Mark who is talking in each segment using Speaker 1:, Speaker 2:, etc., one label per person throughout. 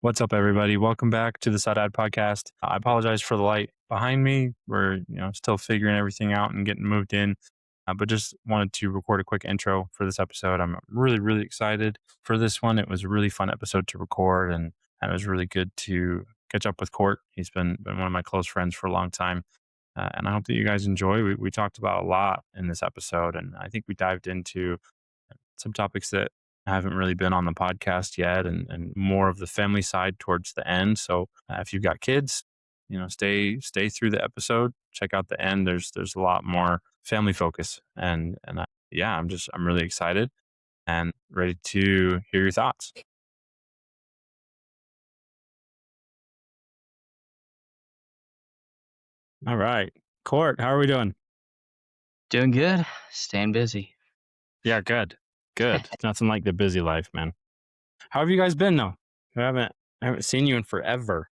Speaker 1: What's up, everybody? Welcome back to the SAHDad Podcast. I apologize for the light behind me. We're still figuring everything out and getting moved in, but just wanted to record a quick intro for this episode. I'm really, really excited for this one. It was a really fun episode to record, and it was really good to catch up with Cort. He's been one of my close friends for a long time, and I hope that you guys enjoy. We talked about a lot in this episode, and I think we dived into some topics that haven't really been on the podcast yet, and more of the family side towards the end. So if you've got kids, stay through the episode. Check out the end. There's a lot more family focus, and I'm really excited and ready to hear your thoughts. All right, Cort, how are we doing?
Speaker 2: Doing good. Staying busy.
Speaker 1: Yeah, good. It's nothing like the busy life, man. How have you guys been though? I haven't seen you in forever.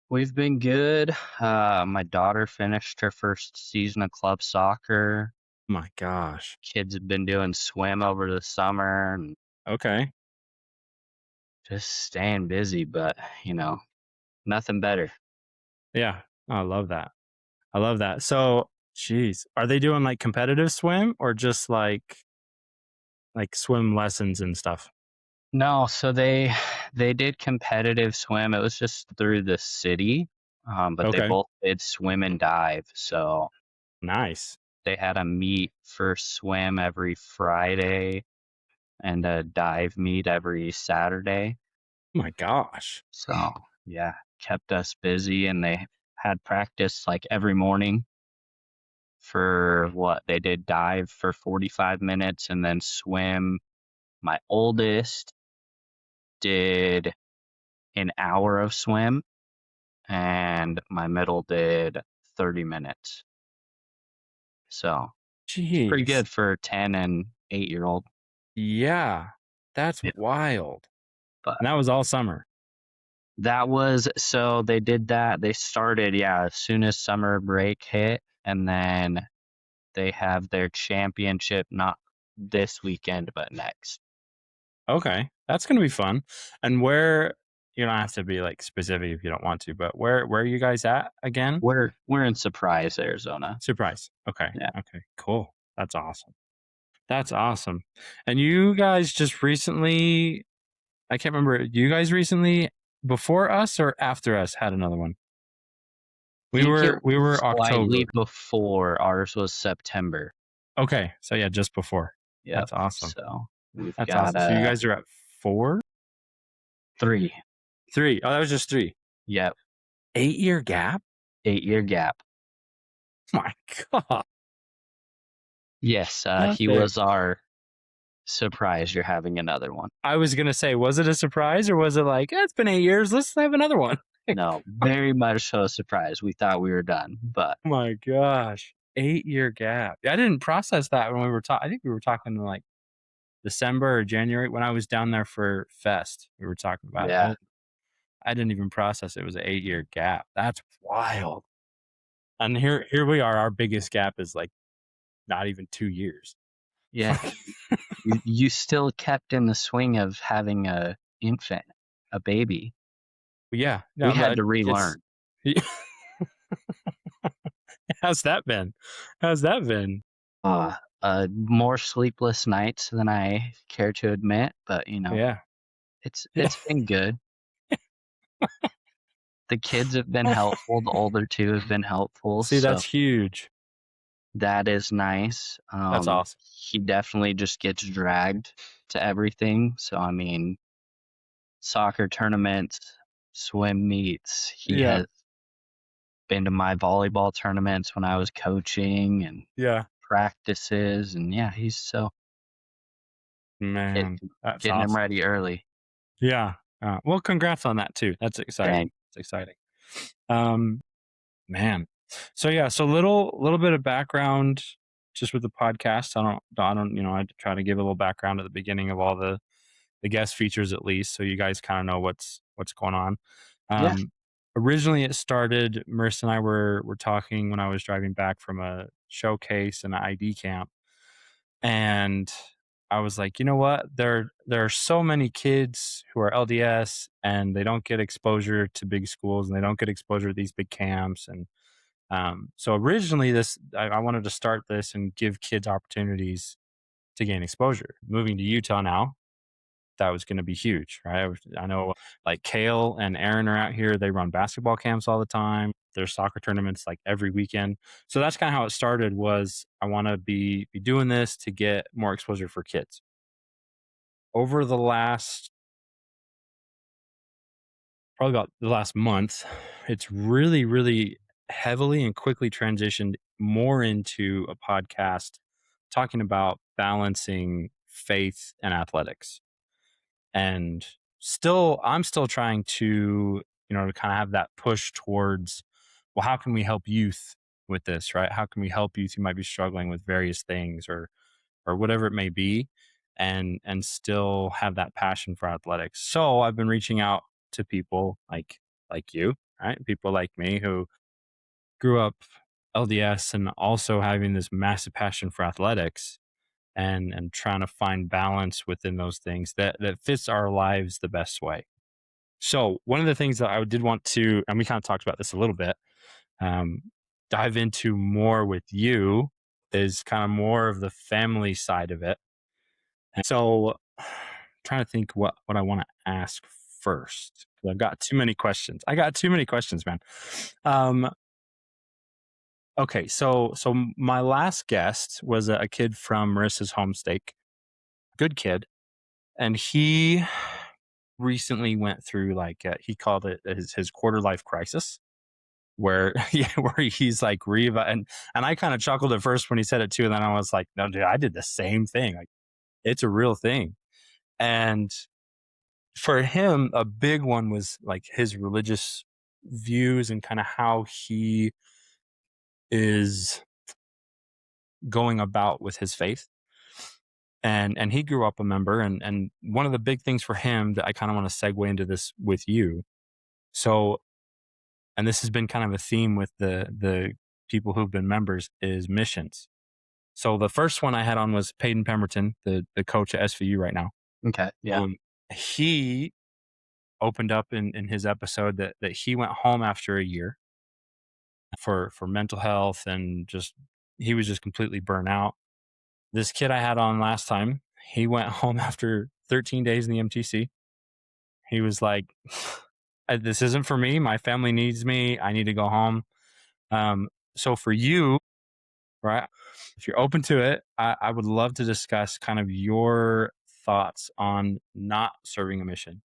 Speaker 2: We've been good. My daughter finished her first season of club soccer.
Speaker 1: My gosh.
Speaker 2: Kids have been doing swim over the summer and
Speaker 1: Okay.
Speaker 2: just staying busy, but nothing better.
Speaker 1: Yeah. Oh, I love that. So, geez, are they doing like competitive swim or just like swim lessons and stuff?
Speaker 2: No, so they did competitive swim. It was just through the city, but they
Speaker 1: Okay.
Speaker 2: both did swim and dive. So
Speaker 1: Nice.
Speaker 2: they had a meet for swim every Friday and a dive meet every Saturday.
Speaker 1: Oh my gosh.
Speaker 2: So yeah, kept us busy, and they had practice like every morning for what they did dive for 45 minutes and then swim. My oldest did an hour of swim and my middle did 30 minutes. So it's pretty
Speaker 1: Jeez.
Speaker 2: good for a 10 and 8-year-old.
Speaker 1: Yeah. That's
Speaker 2: Yeah.
Speaker 1: wild.
Speaker 2: But
Speaker 1: And that was all summer.
Speaker 2: so they did that. They started, as soon as summer break hit, and then they have their championship not this weekend but next.
Speaker 1: Okay. That's going to be fun. And where, you don't have to be like specific if you don't want to, but where are you guys at again?
Speaker 2: We're in Surprise, Arizona.
Speaker 1: Surprise. Okay.
Speaker 2: Yeah.
Speaker 1: Okay. Cool. That's awesome. And you guys just recently, I can't remember, you guys recently before us or after us had another one? We were October.
Speaker 2: Slightly before. Ours was September.
Speaker 1: Okay. So yeah, just before.
Speaker 2: Yeah.
Speaker 1: That's awesome.
Speaker 2: So we've
Speaker 1: That's
Speaker 2: got
Speaker 1: awesome. So you guys are at 4?
Speaker 2: 3.
Speaker 1: 3. Oh, that was just 3.
Speaker 2: Yep.
Speaker 1: 8-year gap?
Speaker 2: 8-year gap.
Speaker 1: My God.
Speaker 2: Yes, he was our surprise. You're having another one.
Speaker 1: I was going to say, was it a surprise or was it like, it's been 8 years, let's have another one?
Speaker 2: No, very much so a surprise. We thought we were done, but
Speaker 1: Oh my gosh. 8-year gap. I didn't process that when we were talking. I think we were talking like December or January when I was down there for Fest. We were talking about it. I didn't even process it was an 8-year gap. That's wild. And here we are. Our biggest gap is like not even 2 years.
Speaker 2: Yeah. you still kept in the swing of having a infant, a baby.
Speaker 1: Yeah.
Speaker 2: We had to relearn.
Speaker 1: How's that been?
Speaker 2: More sleepless nights than I care to admit, but
Speaker 1: Yeah.
Speaker 2: it's been good. The kids have been helpful. The older two have been helpful.
Speaker 1: See, that's huge.
Speaker 2: That is nice.
Speaker 1: That's awesome.
Speaker 2: He definitely just gets dragged to everything. So, I mean, soccer tournaments, swim meets. He has been to my volleyball tournaments when I was coaching and practices. And he's so
Speaker 1: man,
Speaker 2: getting him ready early.
Speaker 1: Yeah. Well, congrats on that too. That's exciting. It's exciting. Man. So little bit of background just with the podcast. I don't, I try to give a little background at the beginning of all the guest features at least, so you guys kind of know what's going on. Originally it started, Marissa and I were talking when I was driving back from a showcase and an ID camp, and I was like, you know what? There are so many kids who are LDS and they don't get exposure to big schools and they don't get exposure to these big camps. And so originally, I wanted to start this and give kids opportunities to gain exposure. Moving to Utah now, that was going to be huge, right? I know like Kale and Aaron are out here. They run basketball camps all the time. There's soccer tournaments like every weekend. So that's kind of how it started. Was I want to be doing this to get more exposure for kids. Over the last probably about the last month, it's really heavily and quickly transitioned more into a podcast talking about balancing faith and athletics. And I'm still trying to, to kind of have that push towards, well, how can we help youth with this, right? How can we help youth who might be struggling with various things or whatever it may be, and still have that passion for athletics. So I've been reaching out to people like you, right? People like me who grew up LDS and also having this massive passion for athletics and trying to find balance within those things that fits our lives the best way. So one of the things that I did want to, and we kind of talked about this a little bit, um, dive into more with you is kind of more of the family side of it. And so trying to think what I want to ask first. I've got too many questions. I got too many questions, man. Um, okay, so my last guest was a kid from Marissa's home stake. Good kid. And he recently went through like he called it his quarter life crisis, where where he's like and I kind of chuckled at first when he said it too, and then I was like, no, dude, I did the same thing. Like it's a real thing. And for him, a big one was like his religious views and kind of how he is going about with his faith. And he grew up a member, and one of the big things for him that I kind of want to segue into this with you. So, and this has been kind of a theme with the people who've been members is missions. So the first one I had on was Peyton Pemberton, the coach at SVU right now.
Speaker 2: Okay. Yeah.
Speaker 1: He opened up in his episode that he went home after a year for mental health and just he was just completely burnt out. This kid I had on last time, he went home after 13 days in the MTC. He was like, this isn't for me. My family needs me. I need to go home. So for you, right, if you're open to it, I would love to discuss kind of your thoughts on not serving a mission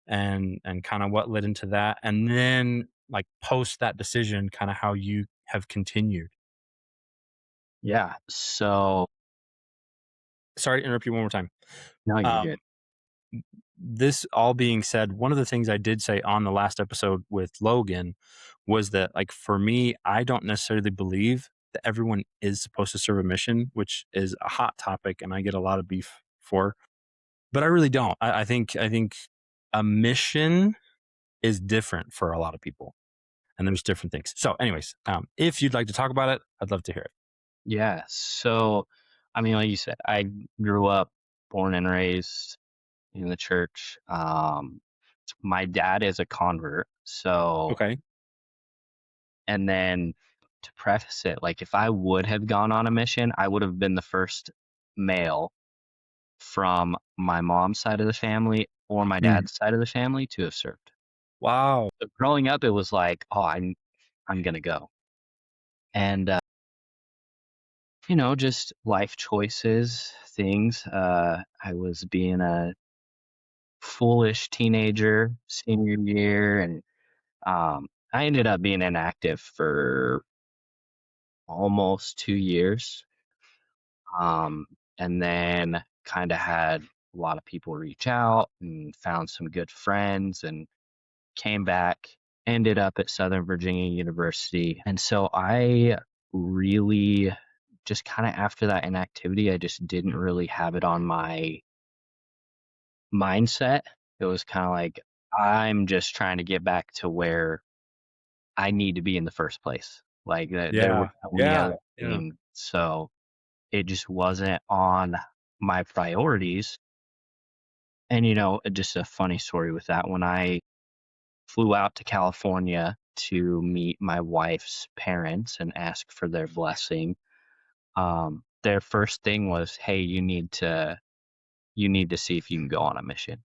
Speaker 1: and kind of what led into that. And then like post that decision, kind of how you have continued.
Speaker 2: Yeah. So,
Speaker 1: Sorry to interrupt you one more time.
Speaker 2: no, you're
Speaker 1: Um,
Speaker 2: good.
Speaker 1: this all being said, one of the things I did say on the last episode with Logan was that, like, for me, I don't necessarily believe that everyone is supposed to serve a mission, which is a hot topic and I get a lot of beef for, but I really don't. I think a mission is different for a lot of people and there's different things. So anyways, if you'd like to talk about it, I'd love to hear it.
Speaker 2: Yeah. So, I mean, like you said, I grew up born and raised in the church. My dad is a convert. So,
Speaker 1: Okay.
Speaker 2: and then to preface it, like if I would have gone on a mission, I would have been the first male from my mom's side of the family or my
Speaker 1: Mm.
Speaker 2: dad's side of the family to have served.
Speaker 1: Wow.
Speaker 2: So growing up, it was like, oh, I'm gonna go, and just life choices, things. I was being a foolish teenager senior year, and I ended up being inactive for almost 2 years. And then kind of had a lot of people reach out and found some good friends and came back, ended up at Southern Virginia University. And so I really just kind of after that inactivity, I just didn't really have it on my mindset. It was kind of like, I'm just trying to get back to where I need to be in the first place. Like that, there was
Speaker 1: Yeah.
Speaker 2: no
Speaker 1: Yeah.
Speaker 2: other
Speaker 1: Yeah.
Speaker 2: thing. So it just wasn't on my priorities. And, you know, just a funny story with that. When I flew out to California to meet my wife's parents and ask for their blessing, their first thing was, "Hey, you need to see if you can go on a mission,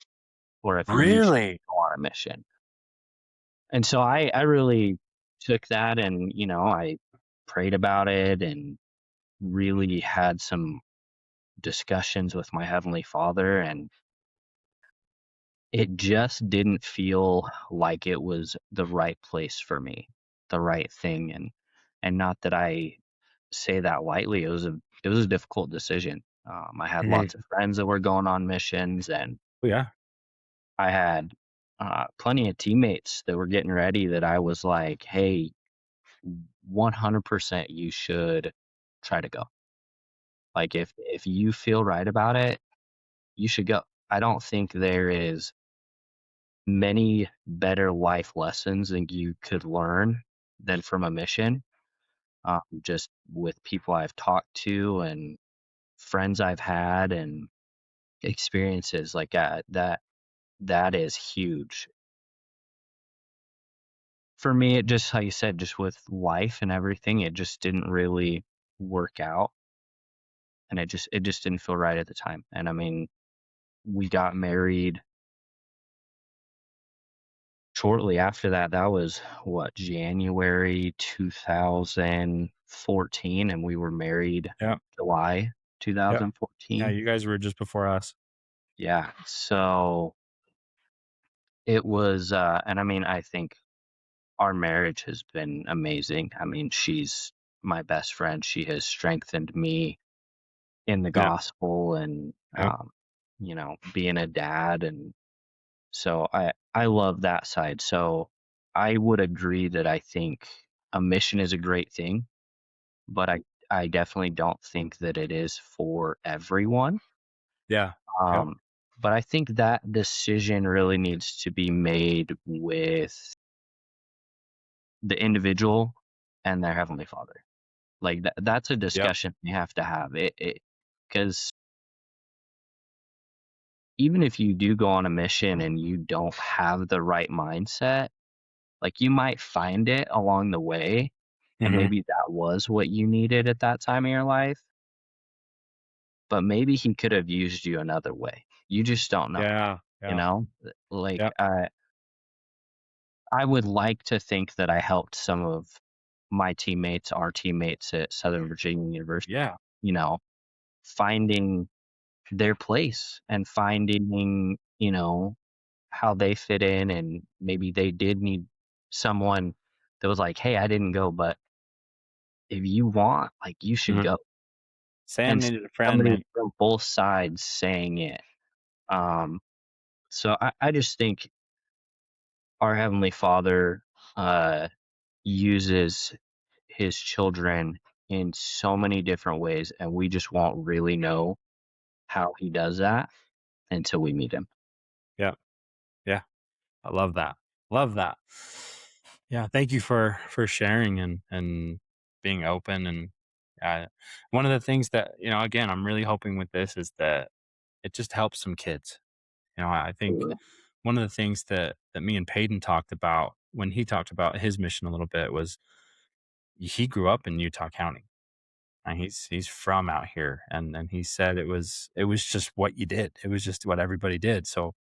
Speaker 2: or if you should
Speaker 1: Really?
Speaker 2: go on a mission." And so I really took that, and, you know, I prayed about it and really had some discussions with my Heavenly Father, and it just didn't feel like it was the right place for me, the right thing. And not that I say that lightly, it was a difficult decision. I had
Speaker 1: Mhm.
Speaker 2: lots of friends that were going on missions, and
Speaker 1: Oh, yeah.
Speaker 2: I had plenty of teammates that were getting ready that I was like, hey, 100% you should try to go. Like, if you feel right about it, you should go. I don't think there is many better life lessons than you could learn than from a mission. Just with people I've talked to and friends I've had and experiences like that is huge. For me, it just, how you said, just with life and everything, it just didn't really work out, and it just didn't feel right at the time. And I mean, we got married shortly after that. That was what, January 2014, and we were married
Speaker 1: Yeah.
Speaker 2: July
Speaker 1: Yeah. Yeah.
Speaker 2: 2014.
Speaker 1: You guys were just before us.
Speaker 2: Yeah. So it was, and I mean, I think our marriage has been amazing. I mean, she's my best friend. She has strengthened me in the
Speaker 1: Yeah.
Speaker 2: gospel, and
Speaker 1: Yeah.
Speaker 2: you know, being a dad. And so I love that side. So I would agree that I think a mission is a great thing, but I definitely don't think that it is for everyone.
Speaker 1: Yeah. Yep.
Speaker 2: Um, but I think that decision really needs to be made with the individual and their Heavenly Father. Like that's a
Speaker 1: Yep.
Speaker 2: discussion you have to have. It because even if you do go on a mission and you don't have the right mindset, like, you might find it along the way, and
Speaker 1: Hmm.
Speaker 2: maybe that was what you needed at that time in your life, but maybe he could have used you another way. You just don't know,
Speaker 1: Yeah.
Speaker 2: you
Speaker 1: Yeah.
Speaker 2: know? Like,
Speaker 1: Yep.
Speaker 2: I would like to think that I helped some of my teammates, our teammates at Southern Virginia University,
Speaker 1: Yeah.
Speaker 2: you know, finding their place and finding, you know, how they fit in, and maybe they did need someone that was like, "Hey, I didn't go, but if you want, like, you should
Speaker 1: Hmm.
Speaker 2: go."
Speaker 1: Sam
Speaker 2: And
Speaker 1: needed a friend,
Speaker 2: somebody
Speaker 1: man.
Speaker 2: from both sides saying it. Um, so I just think our Heavenly Father uh, uses his children in so many different ways, and we just won't really know how he does that until we meet him.
Speaker 1: Yeah. Yeah. I love that. Love that. Yeah. Thank you for sharing and being open. And one of the things that, again, I'm really hoping with this is that it just helps some kids. I think one of the things that me and Peyton talked about when he talked about his mission a little bit was he grew up in Utah County. And he's from out here, and he said it was just what you did. It was just what everybody did. So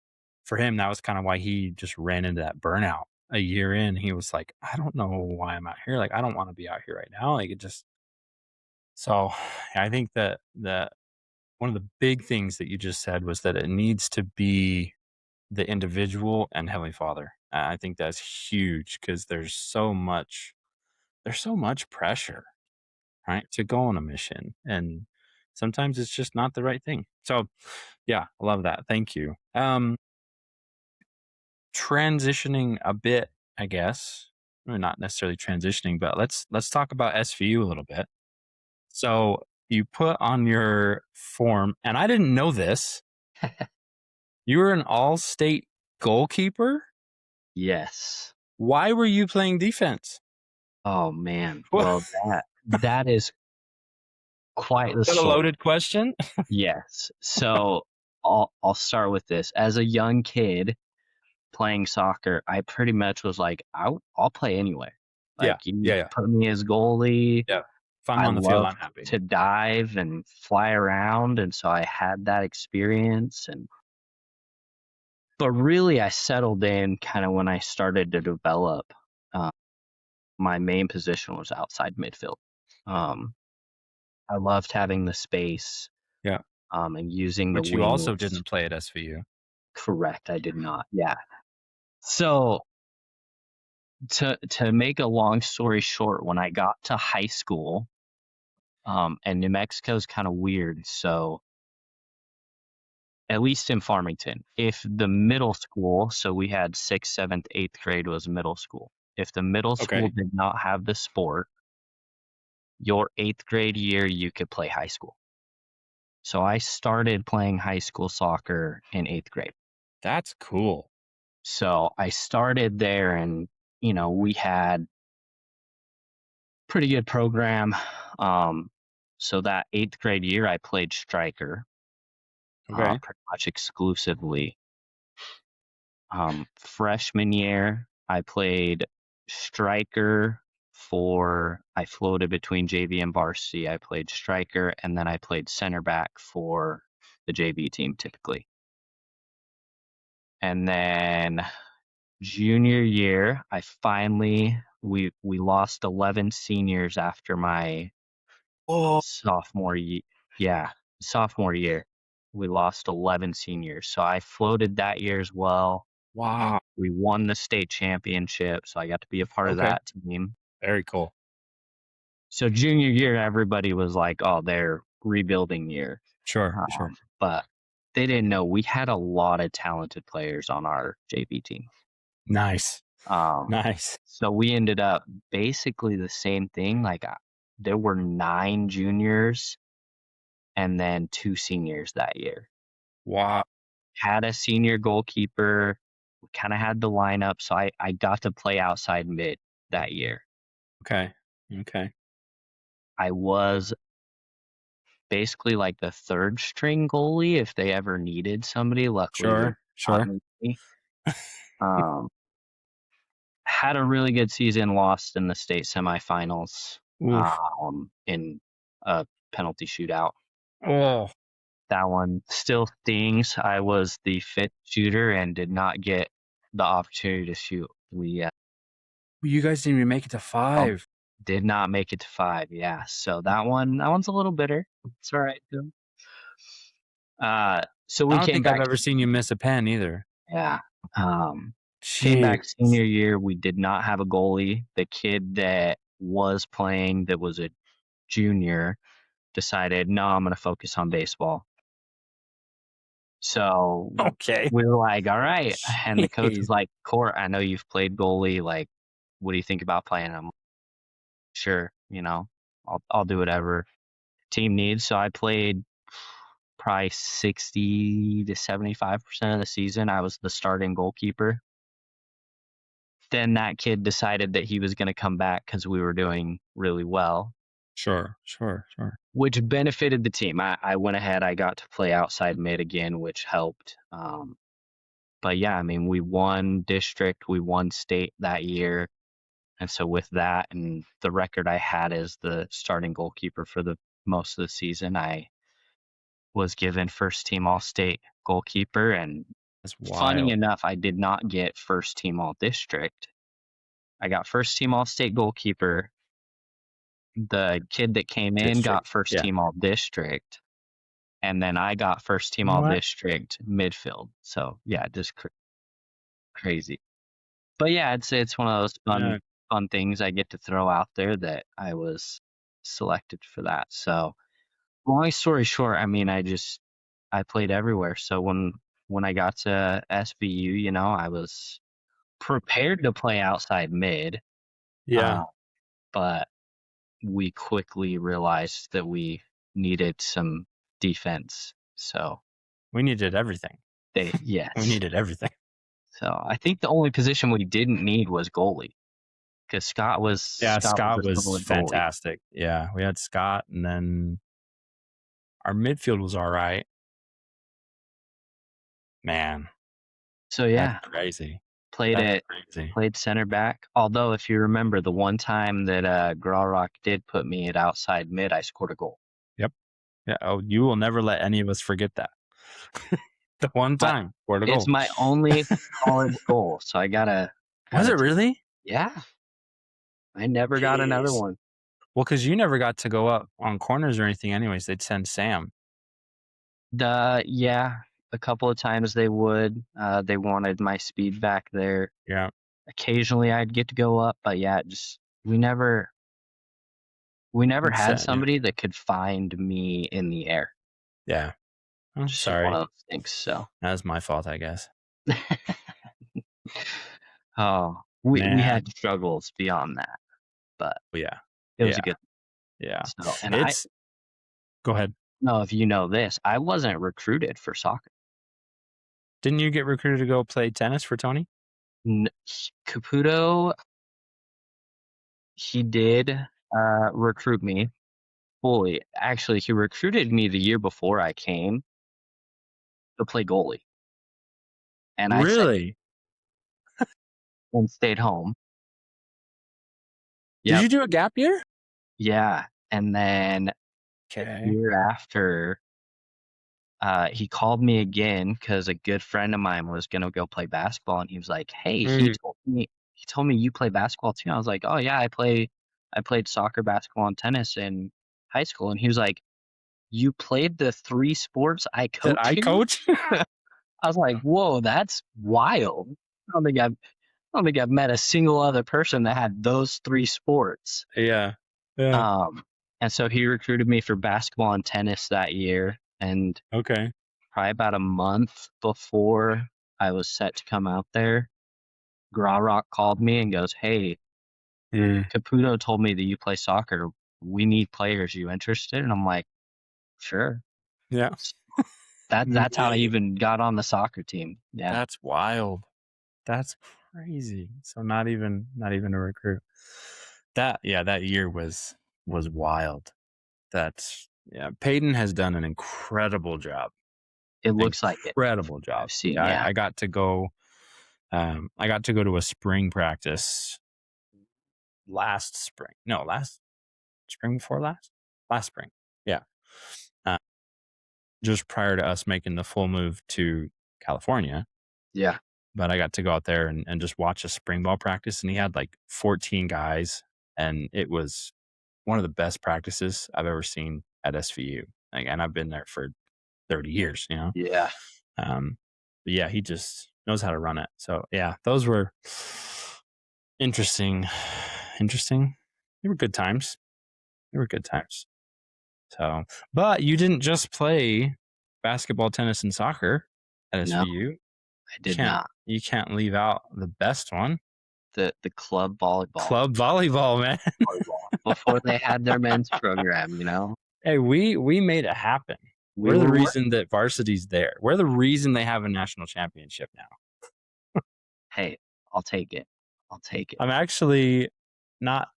Speaker 1: for him, that was kind of why he just ran into that burnout a year in. He was like, I don't know why I'm out here. Like, I don't want to be out here right now. Like, it just so I think that one of the big things that you just said was that it needs to be the individual and Heavenly Father. I think that's huge because there's so much pressure, right, to go on a mission, and sometimes it's just not the right thing. So, yeah, I love that. Thank you. Transitioning a bit, I guess, or not necessarily transitioning, but let's talk about SVU a little bit. So, you put on your form, and I didn't know this. You were an all-state goalkeeper.
Speaker 2: Yes.
Speaker 1: Why were you playing defense?
Speaker 2: Oh man. Well, that is quite the
Speaker 1: Is that a
Speaker 2: story.
Speaker 1: loaded question?
Speaker 2: Yes. So I'll start with this. As a young kid playing soccer, I pretty much was like, I'll play anyway.
Speaker 1: Yeah.
Speaker 2: Like, you
Speaker 1: Yeah.
Speaker 2: put me as goalie.
Speaker 1: Yeah. If I'm
Speaker 2: I
Speaker 1: on the field,
Speaker 2: love
Speaker 1: I'm happy.
Speaker 2: to dive and fly around, and so I had that experience. But really, I settled in kind of when I started to develop. My main position was outside midfield. I loved having the space.
Speaker 1: Yeah.
Speaker 2: And using the
Speaker 1: Which you also
Speaker 2: wings.
Speaker 1: didn't play at SVU.
Speaker 2: Correct, I did not. Yeah. So to make a long story short, when I got to high school, and New Mexico's kind of weird, so at least in Farmington, if the middle school, so we had 6th, 7th, 8th grade was middle school. If the middle school did not have the sport, your 8th grade year, you could play high school. So I started playing high school soccer in 8th grade.
Speaker 1: That's cool.
Speaker 2: So I started there, and, we had pretty good program. So that 8th grade year, I played striker, pretty much exclusively. Freshman year, I played striker I floated between JV and varsity. I played striker, and then I played center back for the JV team typically. And then junior year, I finally, we lost 11 seniors after my sophomore year. Yeah, sophomore year. We lost 11 seniors. So I floated that year as well.
Speaker 1: Wow.
Speaker 2: We won the state championship, so I got to be a part of that team.
Speaker 1: Very cool.
Speaker 2: So junior year, everybody was like, oh, they're rebuilding year.
Speaker 1: Sure.
Speaker 2: But they didn't know we had a lot of talented players on our JV team.
Speaker 1: Nice. Nice.
Speaker 2: So we ended up basically the same thing. Like, there were 9 juniors and then 2 seniors that year.
Speaker 1: Wow.
Speaker 2: Had a senior goalkeeper. We kind of had the lineup, so I got to play outside mid that year.
Speaker 1: Okay.
Speaker 2: I was basically like the 3rd string goalie if they ever needed somebody. Luckily,
Speaker 1: Sure.
Speaker 2: Had a really good season, lost in the state semifinals in a penalty shootout.
Speaker 1: Oh.
Speaker 2: That one still stings. I was the 5th shooter and did not get the opportunity to shoot.
Speaker 1: You guys didn't even make it to 5.
Speaker 2: Did not make it to 5. Yeah. So that one's a little bitter. It's all right too. So we
Speaker 1: I don't
Speaker 2: came
Speaker 1: think
Speaker 2: back.
Speaker 1: I've ever seen you miss a pen either.
Speaker 2: Yeah. Came back senior year. We did not have a goalie. The kid that was playing, that was a junior, decided, no, I'm going to focus on baseball. So we were like, all right. And the coach was like, Cort, I know you've played goalie. Like, what do you think about playing? I'm like, sure, I'll do whatever team needs. So I played probably 60 to 75% of the season. I was the starting goalkeeper. Then that kid decided that he was going to come back because we were doing really well.
Speaker 1: Sure.
Speaker 2: Which benefited the team. I went ahead. I got to play outside mid again, which helped. But yeah, I mean, we won district, we won state that year. And so with that and the record I had as the starting goalkeeper for the most of the season, I was given first team all-state goalkeeper. And funny enough, I did not get first team all district. I got first team all-state goalkeeper. The kid that came in got first team all district. And then I got first team all district midfield. So yeah, just crazy. But yeah, it's one of those fun things I get to throw out there that I was selected for that. So long story short, I mean, I played everywhere. So when I got to SVU, I was prepared to play outside mid.
Speaker 1: Yeah.
Speaker 2: But we quickly realized that we needed some defense. So
Speaker 1: we needed everything.
Speaker 2: Yes.
Speaker 1: We needed everything.
Speaker 2: So I think the only position we didn't need was goalie. Because Scott was
Speaker 1: Scott was fantastic. Yeah, we had Scott, and then Our midfield was all right. Man,
Speaker 2: So
Speaker 1: that's
Speaker 2: yeah,
Speaker 1: crazy.
Speaker 2: played
Speaker 1: That's
Speaker 2: it.
Speaker 1: crazy.
Speaker 2: Played center back. Although, if you remember, the one time that Grawrock did put me at outside mid, I scored a goal.
Speaker 1: Yep. Yeah. Oh, you will never let any of us forget that. The one
Speaker 2: My,
Speaker 1: time scored a
Speaker 2: it's
Speaker 1: goal.
Speaker 2: my only college goal, so I gotta.
Speaker 1: Was it really?
Speaker 2: Yeah, I never got another
Speaker 1: Jeez.
Speaker 2: one.
Speaker 1: Well, because you never got to go up on corners or anything. Anyways, they'd send Sam.
Speaker 2: Yeah, a couple of times they would. They wanted my speed back there.
Speaker 1: Yeah.
Speaker 2: Occasionally, I'd get to go up, but yeah, just we never
Speaker 1: It's
Speaker 2: had
Speaker 1: sad, yeah.
Speaker 2: somebody that could find me in the air.
Speaker 1: Yeah. I'm
Speaker 2: Just
Speaker 1: sorry.
Speaker 2: one of those things. So
Speaker 1: That was my fault, I guess.
Speaker 2: oh, we
Speaker 1: Man.
Speaker 2: had struggles beyond that, but
Speaker 1: Yeah.
Speaker 2: it was a good.
Speaker 1: Yeah.
Speaker 2: So, and
Speaker 1: Go ahead.
Speaker 2: know if you know this, I wasn't recruited for soccer.
Speaker 1: Didn't you get recruited to go play tennis for Tony?
Speaker 2: Caputo, he did recruit me fully. Actually, he recruited me the year before I came to play goalie. And I said,
Speaker 1: Really?
Speaker 2: and stayed home.
Speaker 1: Did
Speaker 2: Yep.
Speaker 1: you do a gap year?
Speaker 2: Yeah. And then the year after, he called me again because a good friend of mine was gonna go play basketball, and he was like, "Hey, he told me you play basketball too." I was like, "Oh yeah, I played soccer, basketball, and tennis in high school." And he was like, "You played the 3 sports I coach
Speaker 1: That I
Speaker 2: here?"
Speaker 1: coach?
Speaker 2: I was like, "Whoa, that's wild." I don't think I've met a single other person that had those 3 sports.
Speaker 1: Yeah. Yeah.
Speaker 2: And so he recruited me for basketball and tennis that year, and
Speaker 1: Okay.
Speaker 2: probably about a month before I was set to come out there, Grawrock called me and goes, "Hey, Caputo told me that you play soccer. We need players. You interested?" And I'm like, "Sure."
Speaker 1: Yeah.
Speaker 2: That's how I
Speaker 1: Man,
Speaker 2: even got on the soccer team. Yeah.
Speaker 1: that's wild. That's crazy. So not even a recruit. That year was wild. Peyton has done an incredible job.
Speaker 2: It looks like it.
Speaker 1: Incredible job.
Speaker 2: I've seen,
Speaker 1: Yeah,
Speaker 2: yeah.
Speaker 1: I got to go to a spring practice last spring. No, last spring before last? Last spring. Yeah. Uh, just prior to us making the full move to California.
Speaker 2: Yeah.
Speaker 1: But I got to go out there and just watch a spring ball practice, and he had like 14 guys, and it was one of the best practices I've ever seen at SVU. And I've been there for 30 years, you know?
Speaker 2: Yeah.
Speaker 1: But yeah, he just knows how to run it. So yeah, those were interesting. They were good times. So, but you didn't just play basketball, tennis, and soccer at
Speaker 2: No,
Speaker 1: SVU.
Speaker 2: I did not.
Speaker 1: You can't leave out the best one.
Speaker 2: The club volleyball.
Speaker 1: Club volleyball, man.
Speaker 2: Before they had their men's program, you know?
Speaker 1: Hey, we made it happen. We're the reason that varsity's there. We're the reason they have a national championship now.
Speaker 2: Hey, I'll take it.
Speaker 1: I'm actually not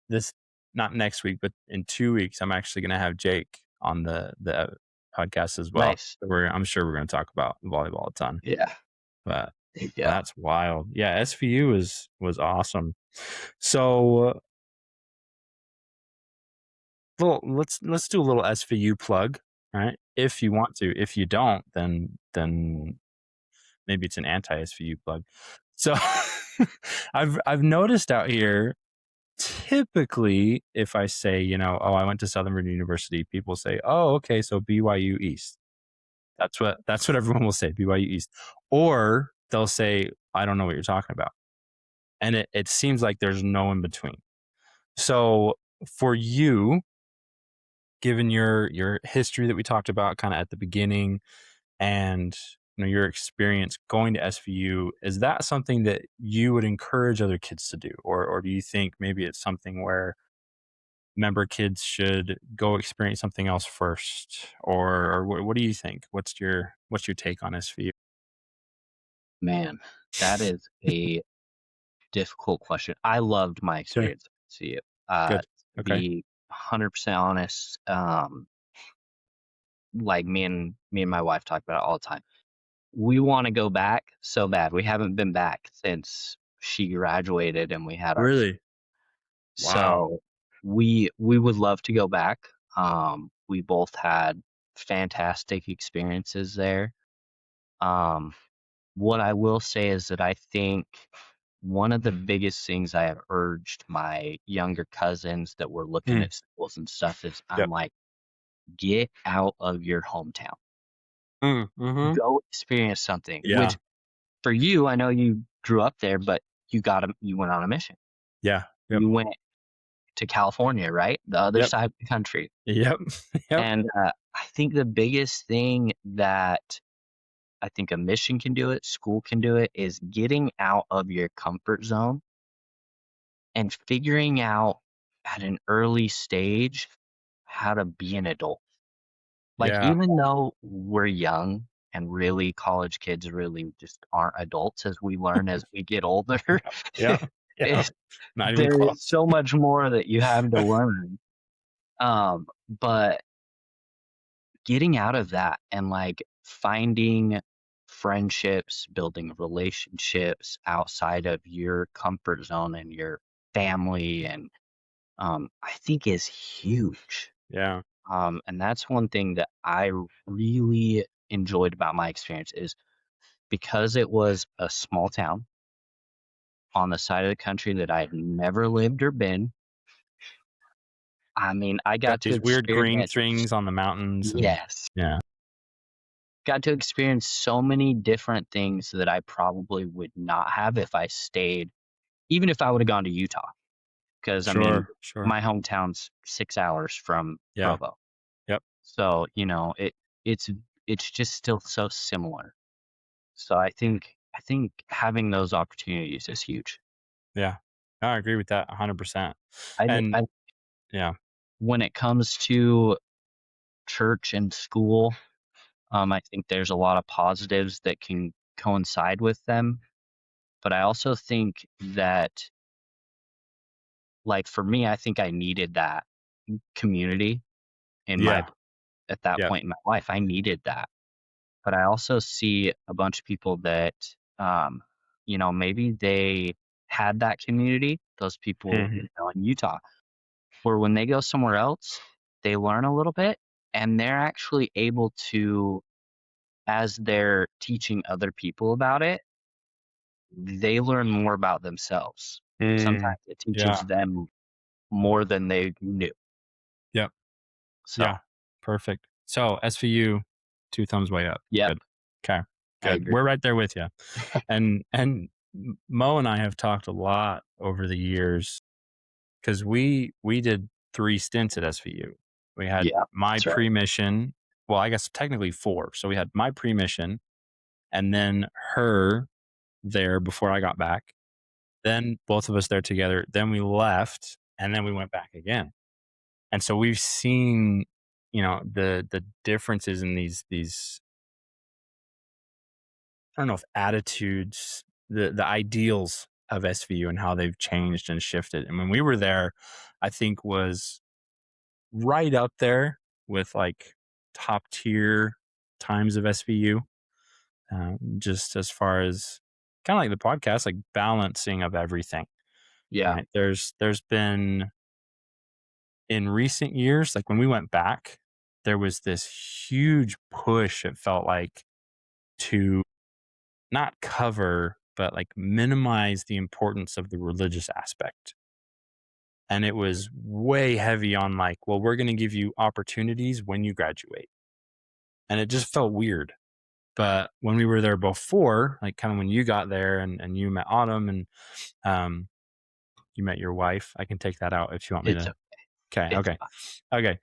Speaker 1: next week, but in 2 weeks, I'm actually going to have Jake on the podcast as well.
Speaker 2: Nice.
Speaker 1: I'm sure we're going to talk about volleyball a ton.
Speaker 2: Yeah.
Speaker 1: But that's wild. Yeah, SVU was awesome. So, well, let's do a little SVU plug, right? If you want to. If you don't, then maybe it's an anti-SVU plug. So, I've noticed out here, typically, if I say, I went to Southern Virginia University, people say, "Oh, okay, so BYU East." That's what everyone will say, BYU East. Or they'll say, "I don't know what you're talking about." And it seems like there's no in between. So for you, given your history that we talked about kind of at the beginning, and your experience going to SVU, is that something that you would encourage other kids to do, or do you think maybe it's something where member kids should go experience something else first, or what do you think? What's your take on SVU?
Speaker 2: Man, that is a difficult question. I loved my experience at SVU.
Speaker 1: Good.
Speaker 2: To
Speaker 1: Okay.
Speaker 2: be 100% honest, like me and my wife talk about it all the time. We want to go back so bad. We haven't been back since she graduated and we had our kid.
Speaker 1: Really? Wow.
Speaker 2: So we would love to go back. We both had fantastic experiences there. Um, what I will say is that I think one of the biggest things I have urged my younger cousins that were looking
Speaker 1: Mm.
Speaker 2: at schools and stuff is I'm
Speaker 1: Yep.
Speaker 2: like, get out of your hometown.
Speaker 1: Mm-hmm.
Speaker 2: Go experience something.
Speaker 1: Yeah.
Speaker 2: Which for you, I know you grew up there, but you went on a mission.
Speaker 1: Yeah. Yep.
Speaker 2: You went to California, right? The other
Speaker 1: Yep.
Speaker 2: side of the country.
Speaker 1: Yep. Yep.
Speaker 2: And I think the biggest thing that I think a mission can do it, school can do it, is getting out of your comfort zone and figuring out at an early stage how to be an adult. Like,
Speaker 1: Yeah.
Speaker 2: even though we're young and really college kids really just aren't adults as we learn as we get older,
Speaker 1: Yeah. Yeah.
Speaker 2: it,
Speaker 1: Not even
Speaker 2: there is
Speaker 1: close.
Speaker 2: so much more that you have to learn. But getting out of that and like finding friendships, building relationships outside of your comfort zone and your family and I think is huge.
Speaker 1: Yeah.
Speaker 2: And that's one thing that I really enjoyed about my experience is because it was a small town on the side of the country that I had never lived or been. I mean, I
Speaker 1: Got
Speaker 2: got to
Speaker 1: these weird green
Speaker 2: experience,
Speaker 1: things on the mountains and
Speaker 2: yes,
Speaker 1: yeah.
Speaker 2: got to experience so many different things that I probably would not have if I stayed, even if I would have gone to Utah. Because I mean,
Speaker 1: Sure. Sure.
Speaker 2: my hometown's 6 hours from
Speaker 1: Yeah.
Speaker 2: Provo.
Speaker 1: Yep.
Speaker 2: So, it's it's just still so similar. So I think having those opportunities is huge.
Speaker 1: Yeah. I agree with that 100%.
Speaker 2: I, thi-
Speaker 1: And
Speaker 2: I
Speaker 1: yeah.
Speaker 2: when it comes to church and school, I think there's a lot of positives that can coincide with them. But I also think that, like for me, I think I needed that community in my
Speaker 1: Yeah.
Speaker 2: at that
Speaker 1: Yep.
Speaker 2: point in my life. I needed that. But I also see a bunch of people that, maybe they had that community, those people,
Speaker 1: Mhm.
Speaker 2: in Utah, where when they go somewhere else, they learn a little bit and they're actually able to, as they're teaching other people about it, they learn more about themselves.
Speaker 1: Mm.
Speaker 2: Sometimes it teaches
Speaker 1: Yeah.
Speaker 2: them more than they knew.
Speaker 1: Yep.
Speaker 2: So,
Speaker 1: Yeah. Perfect. So SVU, 2 thumbs way up.
Speaker 2: yep,
Speaker 1: Good. Okay.
Speaker 2: I
Speaker 1: Good.
Speaker 2: agree.
Speaker 1: We're right there with you. And Mo and I have talked a lot over the years because we did 3 stints at SVU. We had
Speaker 2: Yeah,
Speaker 1: my
Speaker 2: that's right.
Speaker 1: pre-mission, well, I guess technically 4. So we had my pre-mission and then her there before I got back. Then both of us there together. Then we left and then we went back again. And so we've seen, the differences in these I don't know if attitudes, the ideals of SVU and how they've changed and shifted. And when we were there, I think was right up there with like top tier times of SVU. Just as far as kind of like the podcast, like balancing of everything.
Speaker 2: Yeah,
Speaker 1: Right? There's been in recent years, like when we went back, there was this huge push. It felt like to not cover, but like minimize the importance of the religious aspect. And it was way heavy on like, well, we're going to give you opportunities when you graduate. And it just felt weird. But when we were there before, like kind of when you got there and you met Autumn and um, you met your wife, I can take that out if you want me
Speaker 2: it's
Speaker 1: to. Okay.
Speaker 2: it's
Speaker 1: Okay. Okay.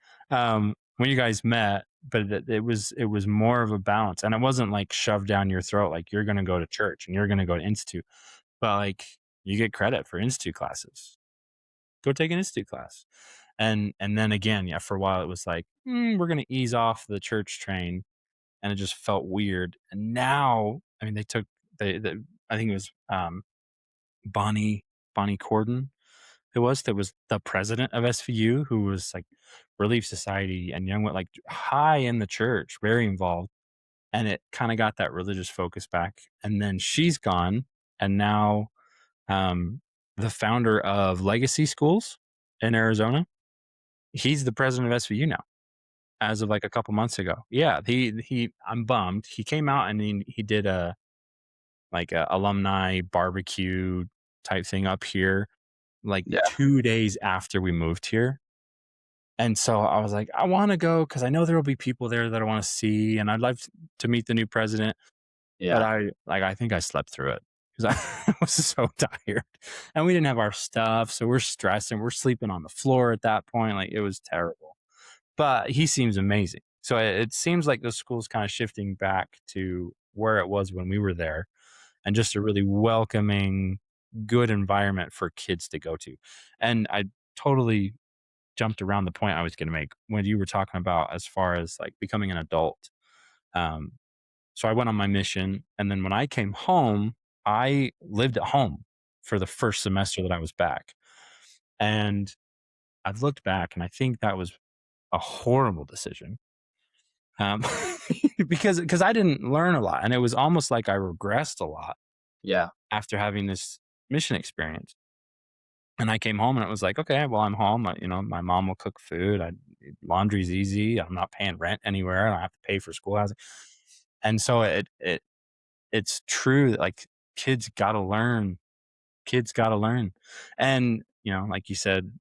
Speaker 1: When you guys met, but it was more of a balance and it wasn't like shoved down your throat. Like you're going to go to church and you're going to go to institute, but like you get credit for institute classes. Go take an institute class. And then again, yeah, for a while it was like, we're going to ease off the church train. And it just felt weird. And now, I mean, they I think it was, Bonnie Corden. it was? That was the president of SVU who was like Relief Society and Young, like high in the church, very involved. And it kind of got that religious focus back. And then she's gone. And now um, the founder of Legacy Schools in Arizona, he's the president of SVU now as of like a couple months ago. Yeah. I'm bummed. He came out and he did a alumni barbecue type thing up here like
Speaker 2: Yeah.
Speaker 1: 2 days after we moved here. And so I was like, I want to go because I know there will be people there that I want to see, and I'd like to meet the new president. But
Speaker 2: Yeah.
Speaker 1: I think I slept through it because I was so tired, and we didn't have our stuff, so we're stressing. We're sleeping on the floor at that point. Like it was terrible. But he seems amazing. So it seems like the school's kind of shifting back to where it was when we were there, and just a really welcoming, good environment for kids to go to. And I totally jumped around the point I was going to make when you were talking about as far as like becoming an adult. Um, so I went on my mission, and then when I came home, I lived at home for the first semester that I was back. And I've looked back, and I think that was a horrible decision. Um, because I didn't learn a lot, and it was almost like I regressed a lot
Speaker 2: Yeah.
Speaker 1: after having this mission experience. And I came home and it was like, okay, well, I'm home. My mom will cook food. Laundry's easy. I'm not paying rent anywhere. I don't have to pay for school housing. And so it's true that like kids got to learn. Kids got to learn. And, like you said,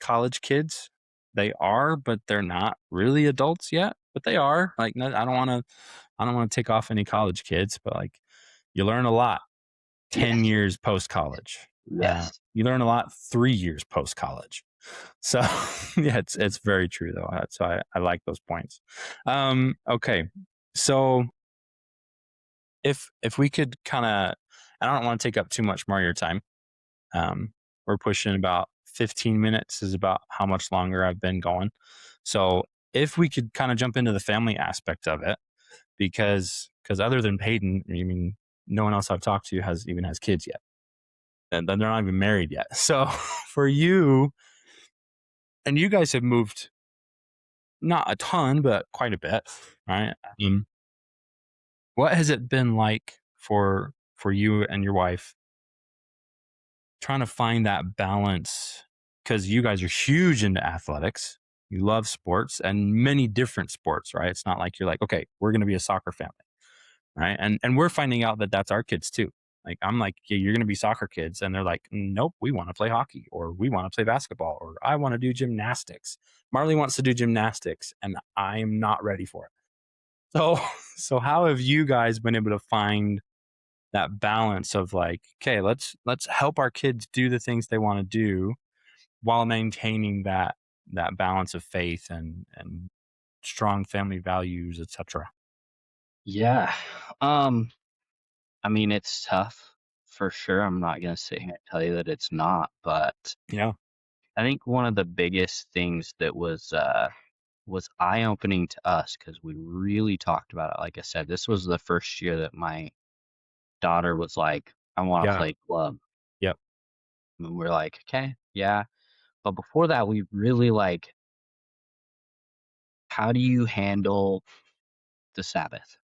Speaker 1: college kids, they are, but they're not really adults yet, but they are. Like, no, I don't want to take off any college kids, but like you learn a lot 10
Speaker 2: Yes.
Speaker 1: years post college.
Speaker 2: Yes.
Speaker 1: You learn a lot 3 years post college. So yeah, it's very true though. So I like those points. Okay, so if we could kind of, I don't want to take up too much more of your time. Um, we're pushing about 15 minutes is about how much longer I've been going. So if we could kind of jump into the family aspect of it, because other than Peyton, I mean, no one else I've talked to has kids yet, and they're not even married yet. So for you, and you guys have moved not a ton, but quite a bit, right? What has it been like for you and your wife trying to find that balance? Because you guys are huge into athletics, you love sports and many different sports, right? It's not like you're like, okay, we're going to be a soccer family, right? And we're finding out that that's our kids too. Like I'm like, yeah, you're going to be soccer kids, and they're like, nope, we want to play hockey, or we want to play basketball, or I want to do gymnastics. Marley wants to do gymnastics, and I'm not ready for it. So, so how have you guys been able to find that balance of like, okay, let's help our kids do the things they want to do while maintaining that balance of faith and strong family values, etc.
Speaker 2: Yeah. Um, I mean, it's tough for sure. I'm not gonna sit here and tell you that it's not, but
Speaker 1: Yeah,
Speaker 2: I think one of the biggest things that was eye opening to us because we really talked about it. Like I said, this was the first year that my daughter was like, I want to
Speaker 1: yeah,
Speaker 2: play club.
Speaker 1: yep,
Speaker 2: And we're like, okay, yeah. But before that, we really like, how do you handle the Sabbath?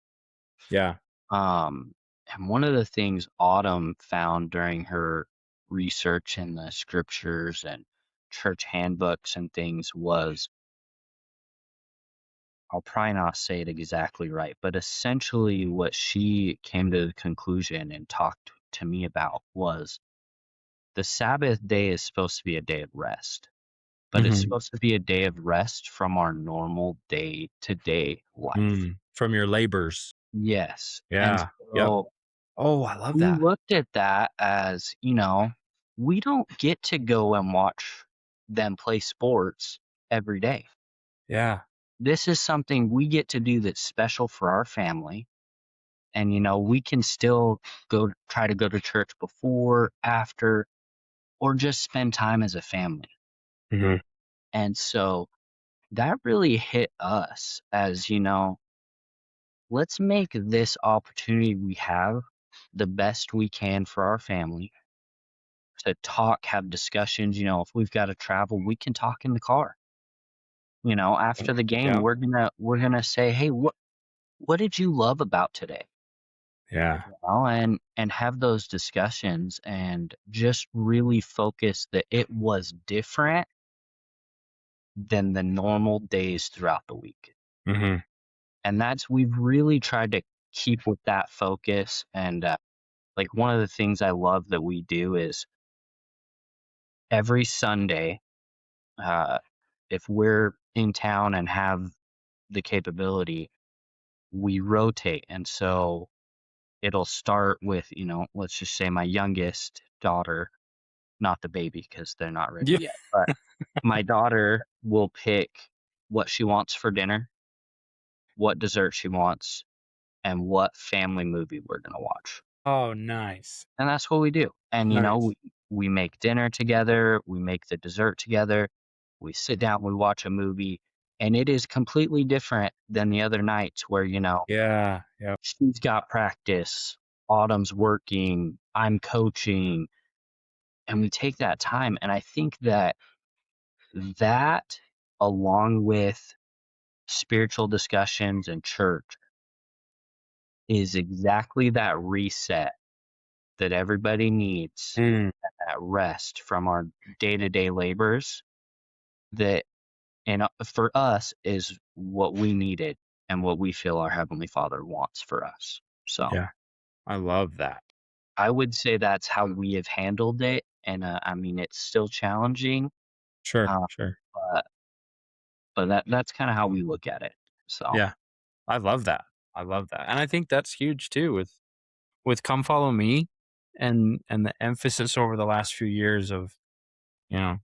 Speaker 1: yeah,
Speaker 2: Um, and one of the things Autumn found during her research in the scriptures and church handbooks and things was, I'll probably not say it exactly right, but essentially what she came to the conclusion and talked to me about was the Sabbath day is supposed to be a day of rest, but it's
Speaker 1: hmm
Speaker 2: supposed to be a day of rest from our normal day to day life.
Speaker 1: from your labors.
Speaker 2: Yes. And
Speaker 1: Yeah, yep.
Speaker 2: so
Speaker 1: Oh, I love
Speaker 2: we
Speaker 1: that.
Speaker 2: looked at that as, we don't get to go and watch them play sports every day.
Speaker 1: Yeah,
Speaker 2: This is something we get to do that's special for our family. And, we can still try to go to church before, after, or just spend time as a family.
Speaker 1: hmm
Speaker 2: And so that really hit us as, let's make this opportunity we have the best we can for our family. to talk, have discussions. If we've got to travel, we can talk in the car. After the game,
Speaker 1: Yeah.
Speaker 2: we're gonna say, hey, what did you love about today?
Speaker 1: Yeah.
Speaker 2: And have those discussions and just really focus that it was different than the normal days throughout the week.
Speaker 1: Hmm.
Speaker 2: And we've really tried to keep with that focus. And like one of the things I love that we do is every Sunday, uh, if we're in town and have the capability, we rotate. And so it'll start with, let's just say my youngest daughter, not the baby because they're not ready
Speaker 1: Yeah.
Speaker 2: yet, but my daughter will pick what she wants for dinner, what dessert she wants, and what family movie we're going to watch.
Speaker 1: Oh, nice.
Speaker 2: And that's what we do. And,
Speaker 1: Nice.
Speaker 2: we make dinner together, we make the dessert together, we sit down, we watch a movie, and it is completely different than the other nights where,
Speaker 1: Yeah. Yeah.
Speaker 2: she's got practice, Autumn's working, I'm coaching, and we take that time. And I think that along with spiritual discussions and church is exactly that reset that everybody needs,
Speaker 1: Mm,
Speaker 2: that rest from our day-to-day labors that for us is what we needed and what we feel our Heavenly Father wants for us. So
Speaker 1: yeah. I love that.
Speaker 2: I would say that's how we have handled it. And I mean, it's still challenging,
Speaker 1: Sure.
Speaker 2: uh,
Speaker 1: Sure.
Speaker 2: but that's kind of how we look at it. So
Speaker 1: Yeah. I love that. I love that. And I think that's huge too with Come Follow Me and the emphasis over the last few years of, you know,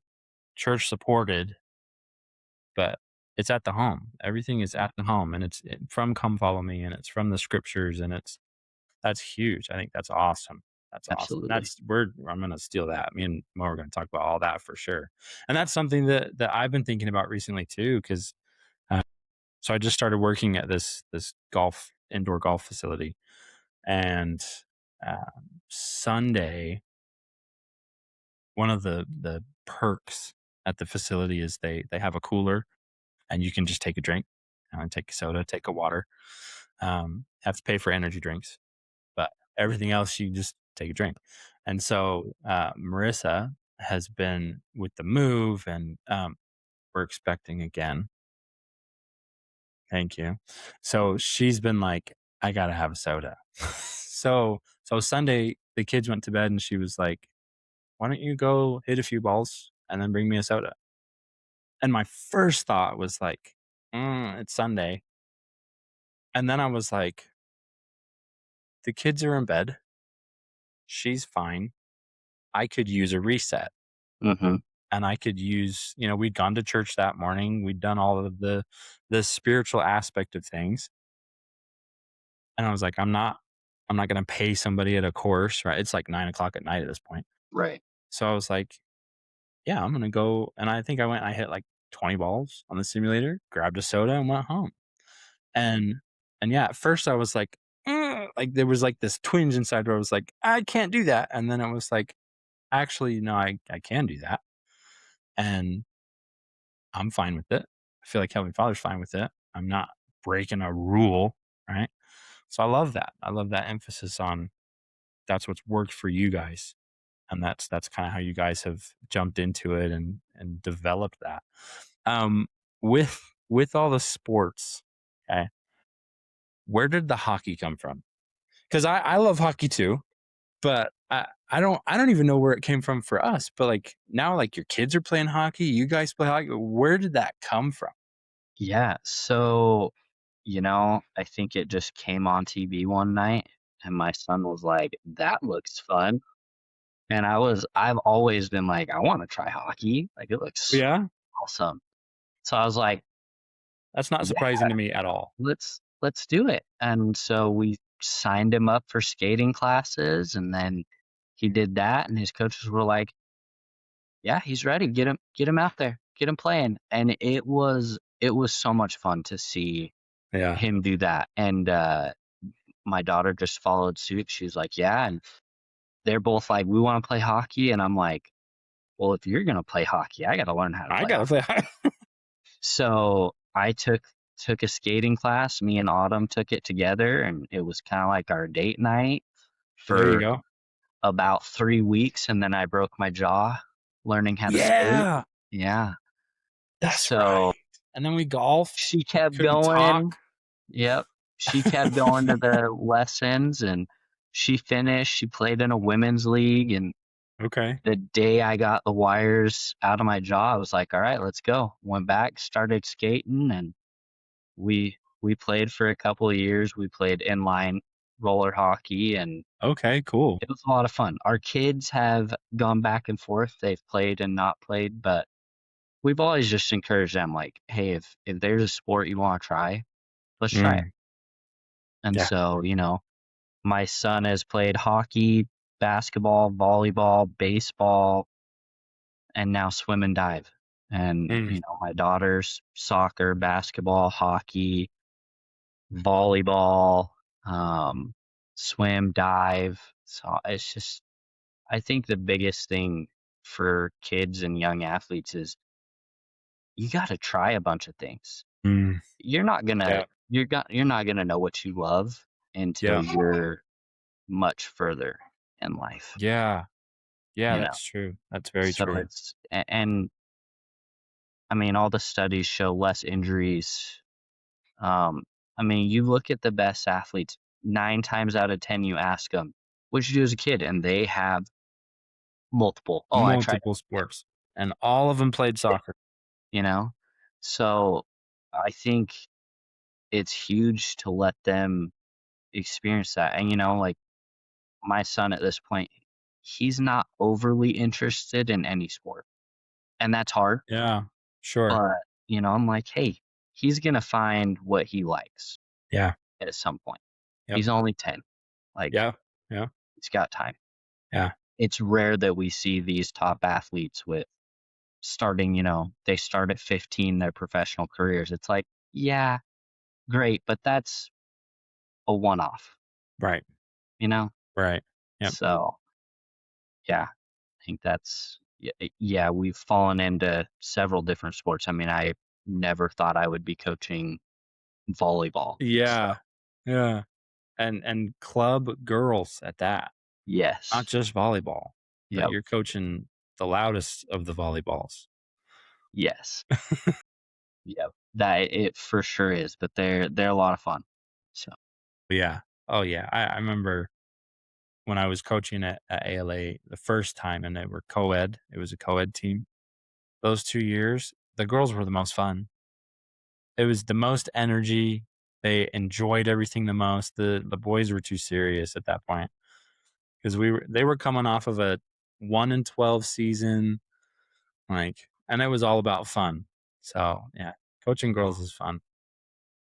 Speaker 1: church supported, but it's at the home. Everything is at the home and from Come Follow Me and it's from the scriptures and that's huge. I think that's awesome. That's awesome.
Speaker 2: absolutely,
Speaker 1: I'm gonna steal that. Me and Mo are gonna talk about all that for sure. And that's something that I've been thinking about recently too, because so I just started working at this indoor golf facility, and Sunday, one of the perks at the facility is they have a cooler, and you can just take a drink, take a soda, take a water. Have to pay for energy drinks, but everything else you just take a drink. And so Marissa has been with the move, and we're expecting again. Thank you. So she's been like, I gotta have a soda. So Sunday the kids went to bed and she was like, why don't you go hit a few balls and then bring me a soda? And my first thought was like, it's Sunday. And then I was like, the kids are in bed. She's fine. I could use a reset.
Speaker 2: hmm
Speaker 1: And I could use, we'd gone to church that morning. We'd done all of the spiritual aspect of things. And I was like, I'm not going to pay somebody at a course, right? It's like 9 o'clock at night at this point.
Speaker 2: right,
Speaker 1: So I was like, yeah, I'm going to go. And I think I hit like 20 balls on the simulator, grabbed a soda and went home. And, and yeah, at first I was like, like there was like this twinge inside where I was like, I can't do that. And then it was like, actually, no, I can do that. And I'm fine with it. I feel like Heavenly Father's fine with it. I'm not breaking a rule, right? So I love that. I love that emphasis on that's what's worked for you guys. And that's kind of how you guys have jumped into it and developed that. Um with all the sports, okay, where did the hockey come from? Because I love hockey too, but I don't even know where it came from for us. But like now, like your kids are playing hockey, you guys play hockey. Where did that come from?
Speaker 2: yeah. So I think it just came on TV one night, and my son was like, "That looks fun." And I've always been like, I want to try hockey. Like it looks
Speaker 1: Yeah,
Speaker 2: awesome. So I was like,
Speaker 1: that's not
Speaker 2: yeah,
Speaker 1: surprising to me at all.
Speaker 2: let's do it. And so we signed him up for skating classes, and then he did that, and his coaches were like, yeah, he's ready. Get him out there. Get him playing. And it was so much fun to see
Speaker 1: Yeah.
Speaker 2: him do that. And my daughter just followed suit. She's like, yeah. And they're both like, we want to play hockey. And I'm like, well, if you're going to play hockey, I got to learn how to
Speaker 1: I
Speaker 2: play
Speaker 1: gotta
Speaker 2: hockey.
Speaker 1: play.
Speaker 2: So I took a skating class. Me and Autumn took it together, and it was kind of like our date night
Speaker 1: There you
Speaker 2: for
Speaker 1: go.
Speaker 2: about 3 weeks. And then I broke my jaw learning how to skate.
Speaker 1: Yeah,
Speaker 2: Yeah.
Speaker 1: that's
Speaker 2: So
Speaker 1: right. And then we golfed.
Speaker 2: she kept
Speaker 1: Couldn't
Speaker 2: going.
Speaker 1: talk.
Speaker 2: Yep. She kept going to the lessons, and she finished. She played in a women's league, and
Speaker 1: Okay.
Speaker 2: the day I got the wires out of my jaw, I was like, all right, let's go. Went back, started skating, and we played for a couple of years. We played inline roller hockey, and
Speaker 1: Okay. Cool.
Speaker 2: it was a lot of fun. Our kids have gone back and forth. They've played and not played, but we've always just encouraged them, like, hey, if there's a sport you want to try, let's try it.
Speaker 1: Mm,
Speaker 2: And
Speaker 1: yeah.
Speaker 2: so, my son has played hockey, basketball, volleyball, baseball, and now swim and dive. And,
Speaker 1: Mm,
Speaker 2: my daughter's soccer, basketball, hockey, volleyball, um, swim, dive. So it's just, I think the biggest thing for kids and young athletes is you got to try a bunch of things.
Speaker 1: mm,
Speaker 2: You're not gonna
Speaker 1: yeah.
Speaker 2: you're not gonna know what you love until
Speaker 1: Yeah.
Speaker 2: you're much further in life,
Speaker 1: Yeah. Yeah.
Speaker 2: you know.
Speaker 1: That's true. That's very
Speaker 2: So
Speaker 1: true.
Speaker 2: and I mean, all the studies show less injuries. Um, I mean, you look at the best athletes, 9 times out of 10, you ask them, what'd you do as a kid? And they have multiple. Oh, I tried,
Speaker 1: Multiple sports, and all of them played soccer.
Speaker 2: you know? So I think it's huge to let them experience that. And, like my son at this point, he's not overly interested in any sport. And that's hard.
Speaker 1: Yeah. Sure.
Speaker 2: But, I'm like, hey, he's going to find what he likes
Speaker 1: Yeah.
Speaker 2: at some point.
Speaker 1: Yep.
Speaker 2: He's only 10. Like,
Speaker 1: Yeah. Yeah.
Speaker 2: he's got time.
Speaker 1: Yeah.
Speaker 2: It's rare that we see these top athletes with starting, they start at 15, their professional careers. It's like, yeah, great, but that's a one off,
Speaker 1: Right.
Speaker 2: you know?
Speaker 1: Right. Yep.
Speaker 2: So, yeah, I think that's, yeah, we've fallen into several different sports. I mean, I never thought I would be coaching volleyball. So,
Speaker 1: Yeah. Yeah. And club girls at that, not
Speaker 2: yes.
Speaker 1: just volleyball, but
Speaker 2: Yep.
Speaker 1: you're coaching the loudest of the volleyballs.
Speaker 2: Yes. Yep. That it for sure is, but they're a lot of fun. So,
Speaker 1: Yeah. Oh yeah. I remember when I was coaching at ALA the first time, and they were co-ed. It was a co-ed team. Those 2 years, the girls were the most fun. It was the most energy. They enjoyed everything the most. The boys were too serious at that point because they were coming off of a 1-12 season, and it was all about fun. So yeah, coaching girls is fun,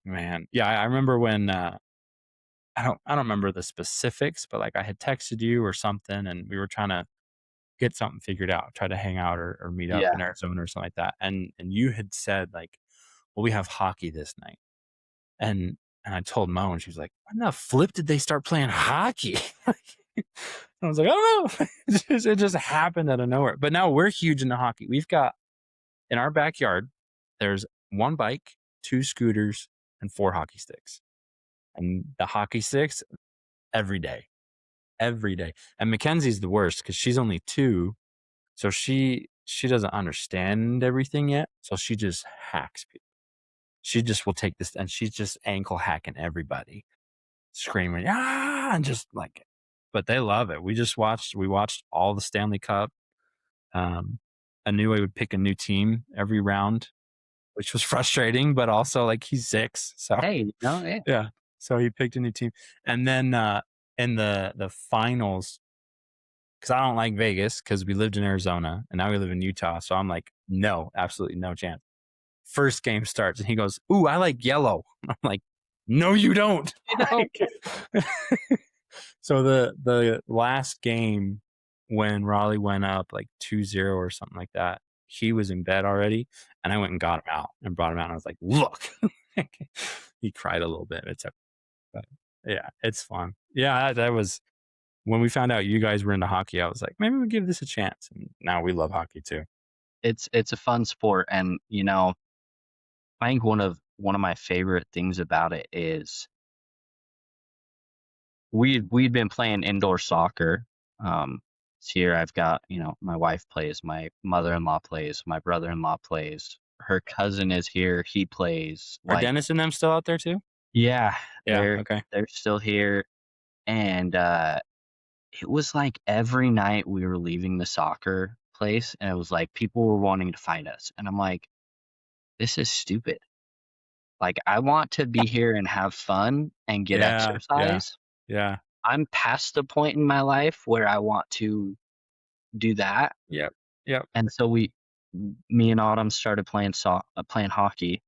Speaker 1: man. Yeah, I remember when I don't remember the specifics, but like I had texted you or something, and we were trying to get something figured out, try to hang out or meet up
Speaker 2: yeah.
Speaker 1: in Arizona or something like that. And you had said like, well, we have hockey this night. And I told Mo, and she was like, when the flip did they start playing hockey? I was like, I don't know. It just happened out of nowhere. But now we're huge into hockey. We've got in our backyard, there's one bike, two scooters, and 4 hockey sticks. And the hockey sticks every day. Every day. And Mackenzie's the worst because she's only 2. So she doesn't understand everything yet. So she just hacks people. She just will take this, and she's just ankle hacking everybody, screaming, ah, and just like, but they love it. We watched all the Stanley Cup. I knew I would pick a new team every round, which was frustrating, but also like he's 6. So
Speaker 2: Hey, yeah.
Speaker 1: yeah. So he picked a new team. And then in the finals, because I don't like Vegas because we lived in Arizona and now we live in Utah. So I'm like, no, absolutely no chance. First game starts and he goes, ooh, I like yellow. I'm like, no, you don't. So the last game when Raleigh went up like 2-0 or something like that, he was in bed already, and I went and got him out and brought him out. And I was like, look. He cried a little bit. But yeah, it's fun. Yeah, that was when we found out you guys were into hockey, I was like, maybe we give this a chance. And now we love hockey too.
Speaker 2: It's a fun sport, and I think one of my favorite things about it is we'd been playing indoor soccer. This year I've got, my wife plays, my mother-in-law plays, my brother-in-law plays, her cousin is here, he plays.
Speaker 1: Are
Speaker 2: Like,
Speaker 1: Dennis and them still out there too?
Speaker 2: yeah,
Speaker 1: Yeah. Okay.
Speaker 2: they're still here, and it was like every night we were leaving the soccer place, and it was like people were wanting to find us, and I'm like, this is stupid. Like, I want to be here and have fun and get
Speaker 1: Yeah. Yeah.
Speaker 2: exercise.
Speaker 1: Yeah.
Speaker 2: I'm past the point in my life where I want to do that.
Speaker 1: Yep. Yep.
Speaker 2: And so me and Autumn started playing hockey,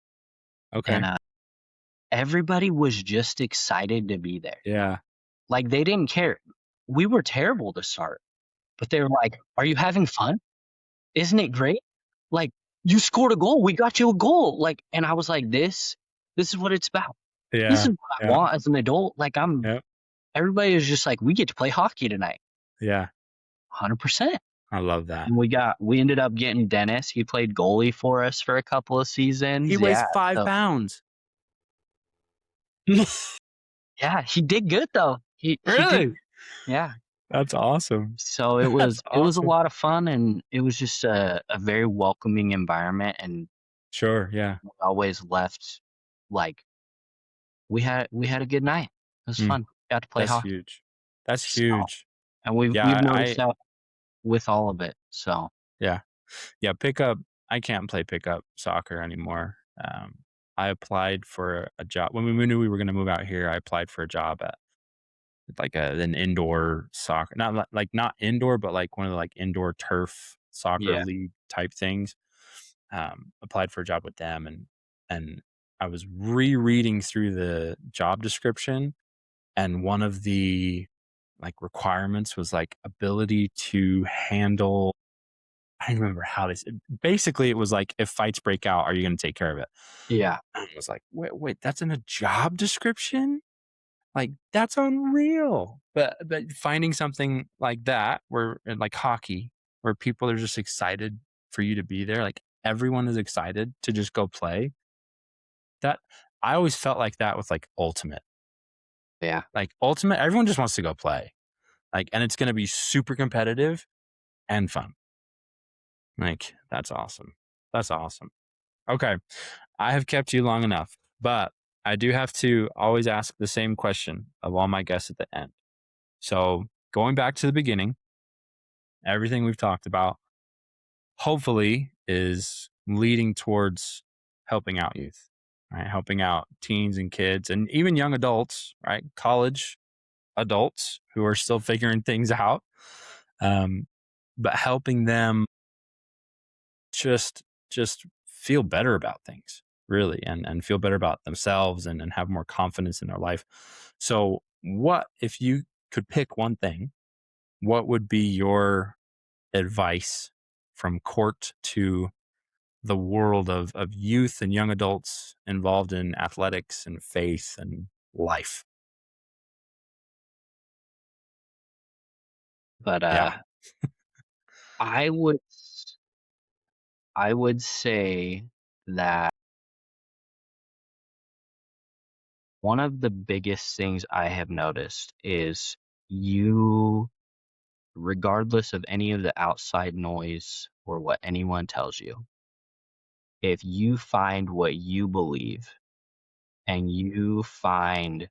Speaker 1: Okay.
Speaker 2: and everybody was just excited to be there.
Speaker 1: Yeah.
Speaker 2: Like, they didn't care. We were terrible to start, but they were like, "Are you having fun? Isn't it great? Like, you scored a goal. We got you a goal." Like, and I was like, "This is what it's about. This
Speaker 1: Yeah.
Speaker 2: is what I
Speaker 1: Yeah.
Speaker 2: want as an adult." Like,
Speaker 1: Yep.
Speaker 2: everybody is just like, "We get to play hockey tonight."
Speaker 1: Yeah.
Speaker 2: 100%.
Speaker 1: I love that.
Speaker 2: And we ended up getting Dennis. He played goalie for us for a couple of seasons.
Speaker 1: He weighs
Speaker 2: Yeah.
Speaker 1: 5
Speaker 2: So,
Speaker 1: pounds.
Speaker 2: yeah, he did good though. He did.
Speaker 1: Really?
Speaker 2: Yeah.
Speaker 1: That's awesome.
Speaker 2: So
Speaker 1: That's
Speaker 2: it was a
Speaker 1: awesome.
Speaker 2: lot of fun, and it was just a very welcoming environment, and
Speaker 1: Sure. Yeah.
Speaker 2: we always left like we had a good night. It was
Speaker 1: Mm,
Speaker 2: fun. Got to play
Speaker 1: that's
Speaker 2: hockey.
Speaker 1: huge. That's
Speaker 2: So,
Speaker 1: huge.
Speaker 2: and we've
Speaker 1: Yeah.
Speaker 2: noticed that with all of it. So,
Speaker 1: Yeah. Yeah. Pickup. I can't play pickup soccer anymore. I applied for a job when we knew we were going to move out here. I applied for a job at like an indoor soccer, not indoor, but like one of the like indoor turf soccer
Speaker 2: yeah.
Speaker 1: league type things. Applied for a job with them, and I was rereading through the job description, and one of the like requirements was like ability to handle. I don't remember how this. Basically, it was like if fights break out, are you going to take care of it?
Speaker 2: Yeah.
Speaker 1: I was like, wait, that's in a job description? Like that's unreal. But finding something like that where like hockey, where people are just excited for you to be there, like everyone is excited to just go play. That I always felt like that with like ultimate.
Speaker 2: Yeah.
Speaker 1: Like ultimate, everyone just wants to go play. Like and it's gonna be super competitive and fun. Like that's awesome. That's awesome. Okay. I have kept you long enough, but I do have to always ask the same question of all my guests at the end. So, going back to the beginning, everything we've talked about hopefully is leading towards helping out youth, right? Helping out teens and kids and even young adults, right? College adults who are still figuring things out, um, but helping them just feel better about things, really, and feel better about themselves and have more confidence in their life. So, what if you could pick one thing? What would be your advice from Cort to the world of youth and young adults involved in athletics and faith and life?
Speaker 2: But
Speaker 1: Yeah.
Speaker 2: I would I would say that one of the biggest things I have noticed is you, regardless of any of the outside noise or what anyone tells you, if you find what you believe and you find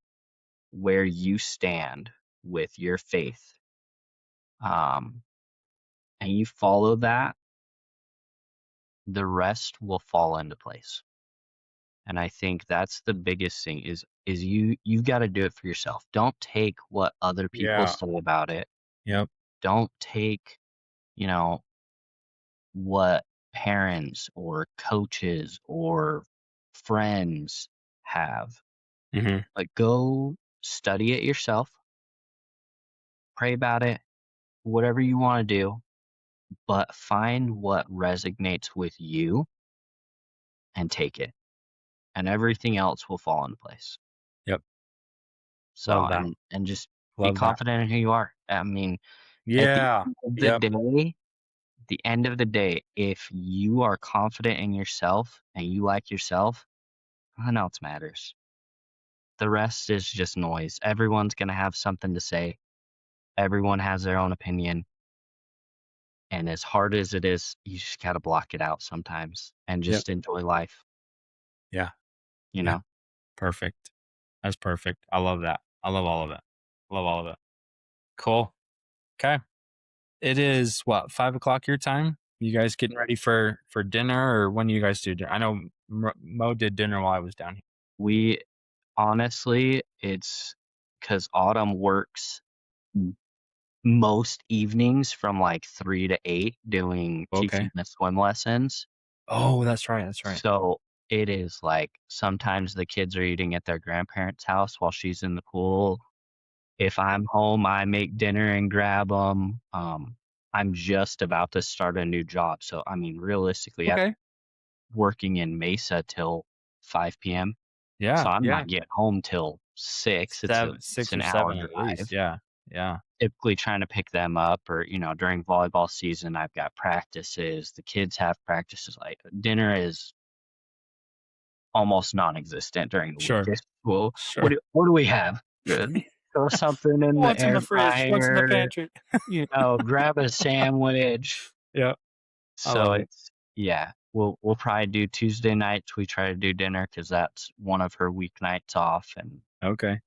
Speaker 2: where you stand with your faith, um, and you follow that, the rest will fall into place. And I think that's the biggest thing is you've got to do it for yourself. Don't take what other people
Speaker 1: Yeah.
Speaker 2: say about it.
Speaker 1: Yep.
Speaker 2: Don't take, you know, what parents or coaches or friends have.
Speaker 1: Hmm.
Speaker 2: Like, go study it yourself, pray about it, whatever you want to do, but find what resonates with you and take it, and everything else will fall into place.
Speaker 1: Yep.
Speaker 2: So,
Speaker 1: Love that.
Speaker 2: and just Be
Speaker 1: Love that.
Speaker 2: confident in who you are. I mean, at the
Speaker 1: Yeah.
Speaker 2: end of the
Speaker 1: Yep.
Speaker 2: day the end of the day, if you are confident in yourself and you like yourself, nothing else matters. The rest is just noise. Everyone's gonna have something to say. Everyone has their own opinion. And as hard as it is, you just gotta block it out sometimes and
Speaker 1: Yep.
Speaker 2: just enjoy life,
Speaker 1: Yeah.
Speaker 2: you
Speaker 1: Yeah.
Speaker 2: know?
Speaker 1: Perfect. That's perfect. I love that. I love all of it. Love all of it. Cool. Okay. It is what, 5 o'clock your time? You guys getting ready for dinner, or when do you guys do dinner? I know Mo did dinner while I was down here.
Speaker 2: We honestly, it's because Autumn works most evenings from like 3 to 8 doing
Speaker 1: Okay.
Speaker 2: teaching the swim lessons.
Speaker 1: Oh, that's right. That's right.
Speaker 2: So it is like sometimes the kids are eating at their grandparents' house while she's in the pool. If I'm home, I make dinner and grab them. I'm just about to start a new job. So, I mean, realistically, I'm
Speaker 1: Okay.
Speaker 2: working in Mesa till 5 p.m. So
Speaker 1: Yeah.
Speaker 2: I'm
Speaker 1: Yeah.
Speaker 2: not getting home till 6. It's
Speaker 1: 6
Speaker 2: an
Speaker 1: or
Speaker 2: hour
Speaker 1: 7 at least.
Speaker 2: drive.
Speaker 1: Yeah. Yeah.
Speaker 2: Typically trying to pick them up or, during volleyball season, I've got practices. The kids have practices. Like dinner is almost non-existent during the week.
Speaker 1: Sure.
Speaker 2: It's, well,
Speaker 1: Sure.
Speaker 2: what do we have? Good. Throw something in the
Speaker 1: What's in
Speaker 2: air
Speaker 1: the fridge? What's in the
Speaker 2: fryer,
Speaker 1: pantry?
Speaker 2: grab a sandwich.
Speaker 1: Yeah. I
Speaker 2: So
Speaker 1: love it.
Speaker 2: it's yeah. We'll probably do Tuesday nights. We try to do dinner because that's one of her weeknights off.
Speaker 1: Okay.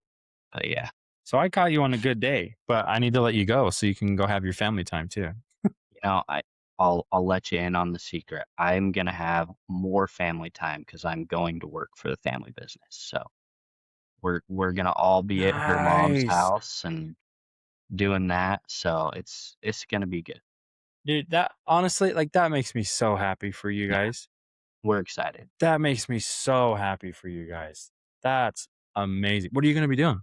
Speaker 2: But yeah,
Speaker 1: So I caught you on a good day, but I need to let you go so you can go have your family time too.
Speaker 2: I'll let you in on the secret. I'm gonna have more family time because I'm going to work for the family business. So we're gonna all be at her mom's
Speaker 1: Nice.
Speaker 2: house and doing that. So it's gonna be good.
Speaker 1: Dude, that honestly, like that makes me so happy for you
Speaker 2: Yeah,
Speaker 1: guys.
Speaker 2: we're excited.
Speaker 1: That makes me so happy for you guys. That's amazing. What are you going to be doing?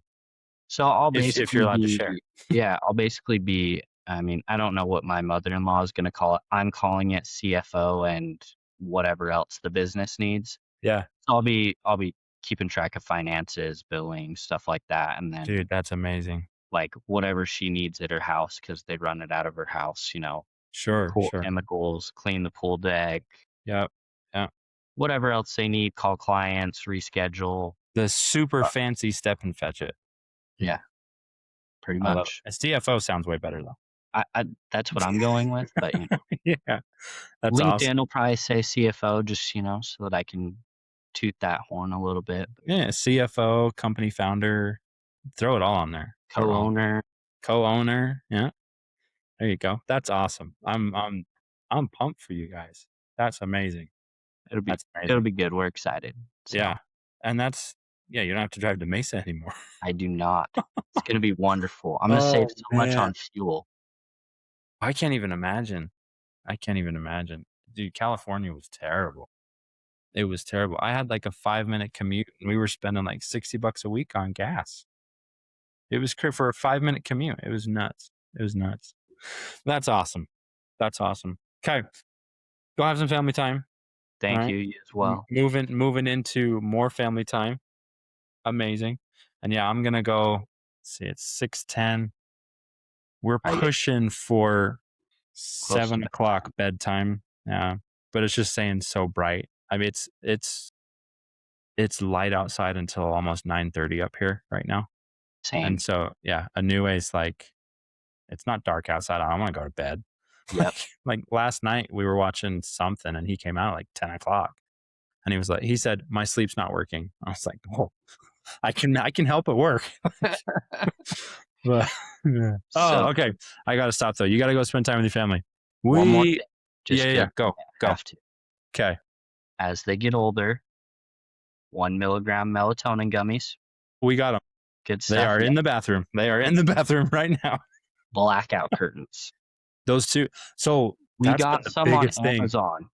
Speaker 2: So I'll
Speaker 1: If you're
Speaker 2: basically
Speaker 1: allowed to share.
Speaker 2: be yeah, I'll basically be I mean, I don't know what my mother-in-law is gonna call it. I'm calling it CFO and whatever else the business needs.
Speaker 1: Yeah.
Speaker 2: So I'll be keeping track of finances, billing, stuff like that, and then
Speaker 1: Dude, that's amazing.
Speaker 2: like whatever she needs at her house because they run it out of her house,
Speaker 1: Sure,
Speaker 2: pool
Speaker 1: sure.
Speaker 2: chemicals, clean the pool deck,
Speaker 1: Yep. Yeah.
Speaker 2: whatever else they need, call clients, reschedule.
Speaker 1: The super
Speaker 2: Uh,
Speaker 1: fancy step and fetch it.
Speaker 2: yeah, pretty
Speaker 1: I love
Speaker 2: much.
Speaker 1: it. A CFO sounds way better though.
Speaker 2: I that's what I'm going with, but
Speaker 1: Yeah. That's
Speaker 2: LinkedIn
Speaker 1: awesome.
Speaker 2: will probably say CFO just, so that I can toot that horn a little bit.
Speaker 1: Yeah. CFO, company founder, throw it all on there. Throw it all on there.
Speaker 2: Co-owner.
Speaker 1: Co-owner. Yeah. There you go. That's awesome. I'm pumped for you guys. That's amazing.
Speaker 2: It'll be
Speaker 1: That's
Speaker 2: it'll
Speaker 1: amazing.
Speaker 2: be good. We're excited. So
Speaker 1: Yeah. And yeah, you don't have to drive to Mesa anymore.
Speaker 2: I do not. It's gonna be wonderful. I'm gonna save
Speaker 1: Oh
Speaker 2: so much
Speaker 1: man.
Speaker 2: on fuel.
Speaker 1: I can't even imagine. I can't even imagine. Dude, California was terrible. It was terrible. I had like a 5-minute commute and we were spending like $60 a week on gas. It was for a 5-minute commute. It was nuts. It was nuts. That's awesome. That's awesome. Okay. Go have some family time. All
Speaker 2: Thank
Speaker 1: right.
Speaker 2: you as well.
Speaker 1: Moving into more family time. Amazing. And yeah, I'm gonna go. Let's see, it's 6:10. We're
Speaker 2: I get
Speaker 1: pushing for
Speaker 2: close to
Speaker 1: 7 o'clock bedtime. Yeah, but it's just saying so bright. I mean, it's light outside until almost 9:30 up here right now. And
Speaker 2: same.
Speaker 1: so yeah, a new is like it's not dark outside. I don't want to go to bed.
Speaker 2: Yep.
Speaker 1: Like last night we were watching something and he came out at like 10 o'clock and he said, my sleep's not working. I was like, oh, I can help it work. But yeah.
Speaker 2: So
Speaker 1: Oh, okay. I gotta stop though. You gotta go spend time with your family.
Speaker 2: one more thing.
Speaker 1: Yeah,
Speaker 2: Just
Speaker 1: yeah, yeah. Go.
Speaker 2: have to.
Speaker 1: Okay.
Speaker 2: As they get older, 1 milligram melatonin gummies.
Speaker 1: We got them.
Speaker 2: Good
Speaker 1: They
Speaker 2: stuff.
Speaker 1: are in the bathroom. They are in the bathroom right now.
Speaker 2: Blackout curtains.
Speaker 1: Those two. So
Speaker 2: We
Speaker 1: that's been
Speaker 2: got
Speaker 1: the
Speaker 2: some on
Speaker 1: biggest thing.
Speaker 2: Amazon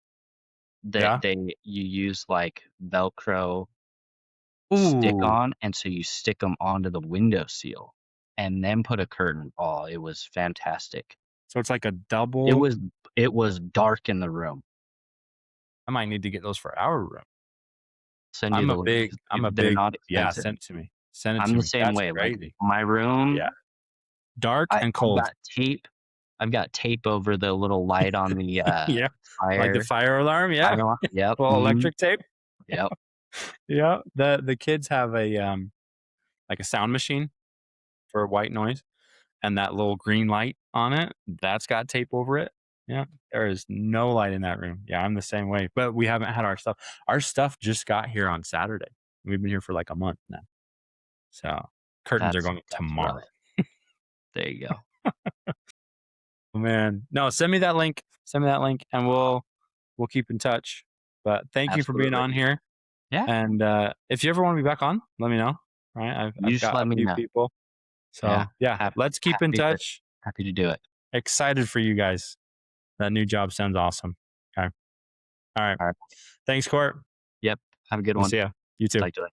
Speaker 2: that
Speaker 1: Yeah.
Speaker 2: you use like Velcro stick
Speaker 1: Ooh.
Speaker 2: on, and so you stick them onto the window seal and then put a curtain. Oh, it was fantastic.
Speaker 1: So it's like a double.
Speaker 2: It was dark in the room.
Speaker 1: I might need to get those for our room.
Speaker 2: Send you the link.
Speaker 1: I'm a
Speaker 2: They're
Speaker 1: big,
Speaker 2: not
Speaker 1: yeah,
Speaker 2: expensive.
Speaker 1: send it to me. Send it
Speaker 2: I'm
Speaker 1: to
Speaker 2: the
Speaker 1: me.
Speaker 2: same
Speaker 1: That's
Speaker 2: way. Like
Speaker 1: crazy.
Speaker 2: my room,
Speaker 1: Yeah. dark and
Speaker 2: I've
Speaker 1: cold.
Speaker 2: got tape. I've got tape over the little light on the
Speaker 1: Yeah. Like the
Speaker 2: fire
Speaker 1: fire alarm. Yeah.
Speaker 2: fire alarm. Yep.
Speaker 1: Well, electric tape.
Speaker 2: Yep.
Speaker 1: Yeah. The kids have a like a sound machine for white noise, and that little green light on it, that's got tape over it. Yeah. There is no light in that room. Yeah, I'm the same way. But we haven't had our stuff. Our stuff just got here on Saturday. We've been here for like a month now. So curtains are going up
Speaker 2: That's
Speaker 1: tomorrow.
Speaker 2: rough. There you go.
Speaker 1: Man. No, send me that link. Send me that link and we'll keep in touch. But thank you for being on here.
Speaker 2: Yeah.
Speaker 1: And if you ever want to be back on, let me know. Right.
Speaker 2: You
Speaker 1: I've
Speaker 2: just
Speaker 1: got
Speaker 2: let
Speaker 1: a
Speaker 2: me
Speaker 1: few
Speaker 2: know.
Speaker 1: people. So yeah, let's keep in touch.
Speaker 2: Happy to do it.
Speaker 1: Excited for you guys. That new job sounds awesome. Okay. All right. Thanks, Cort.
Speaker 2: Yep. Have a good
Speaker 1: We'll
Speaker 2: one.
Speaker 1: see ya. You too.
Speaker 2: Talk to you later.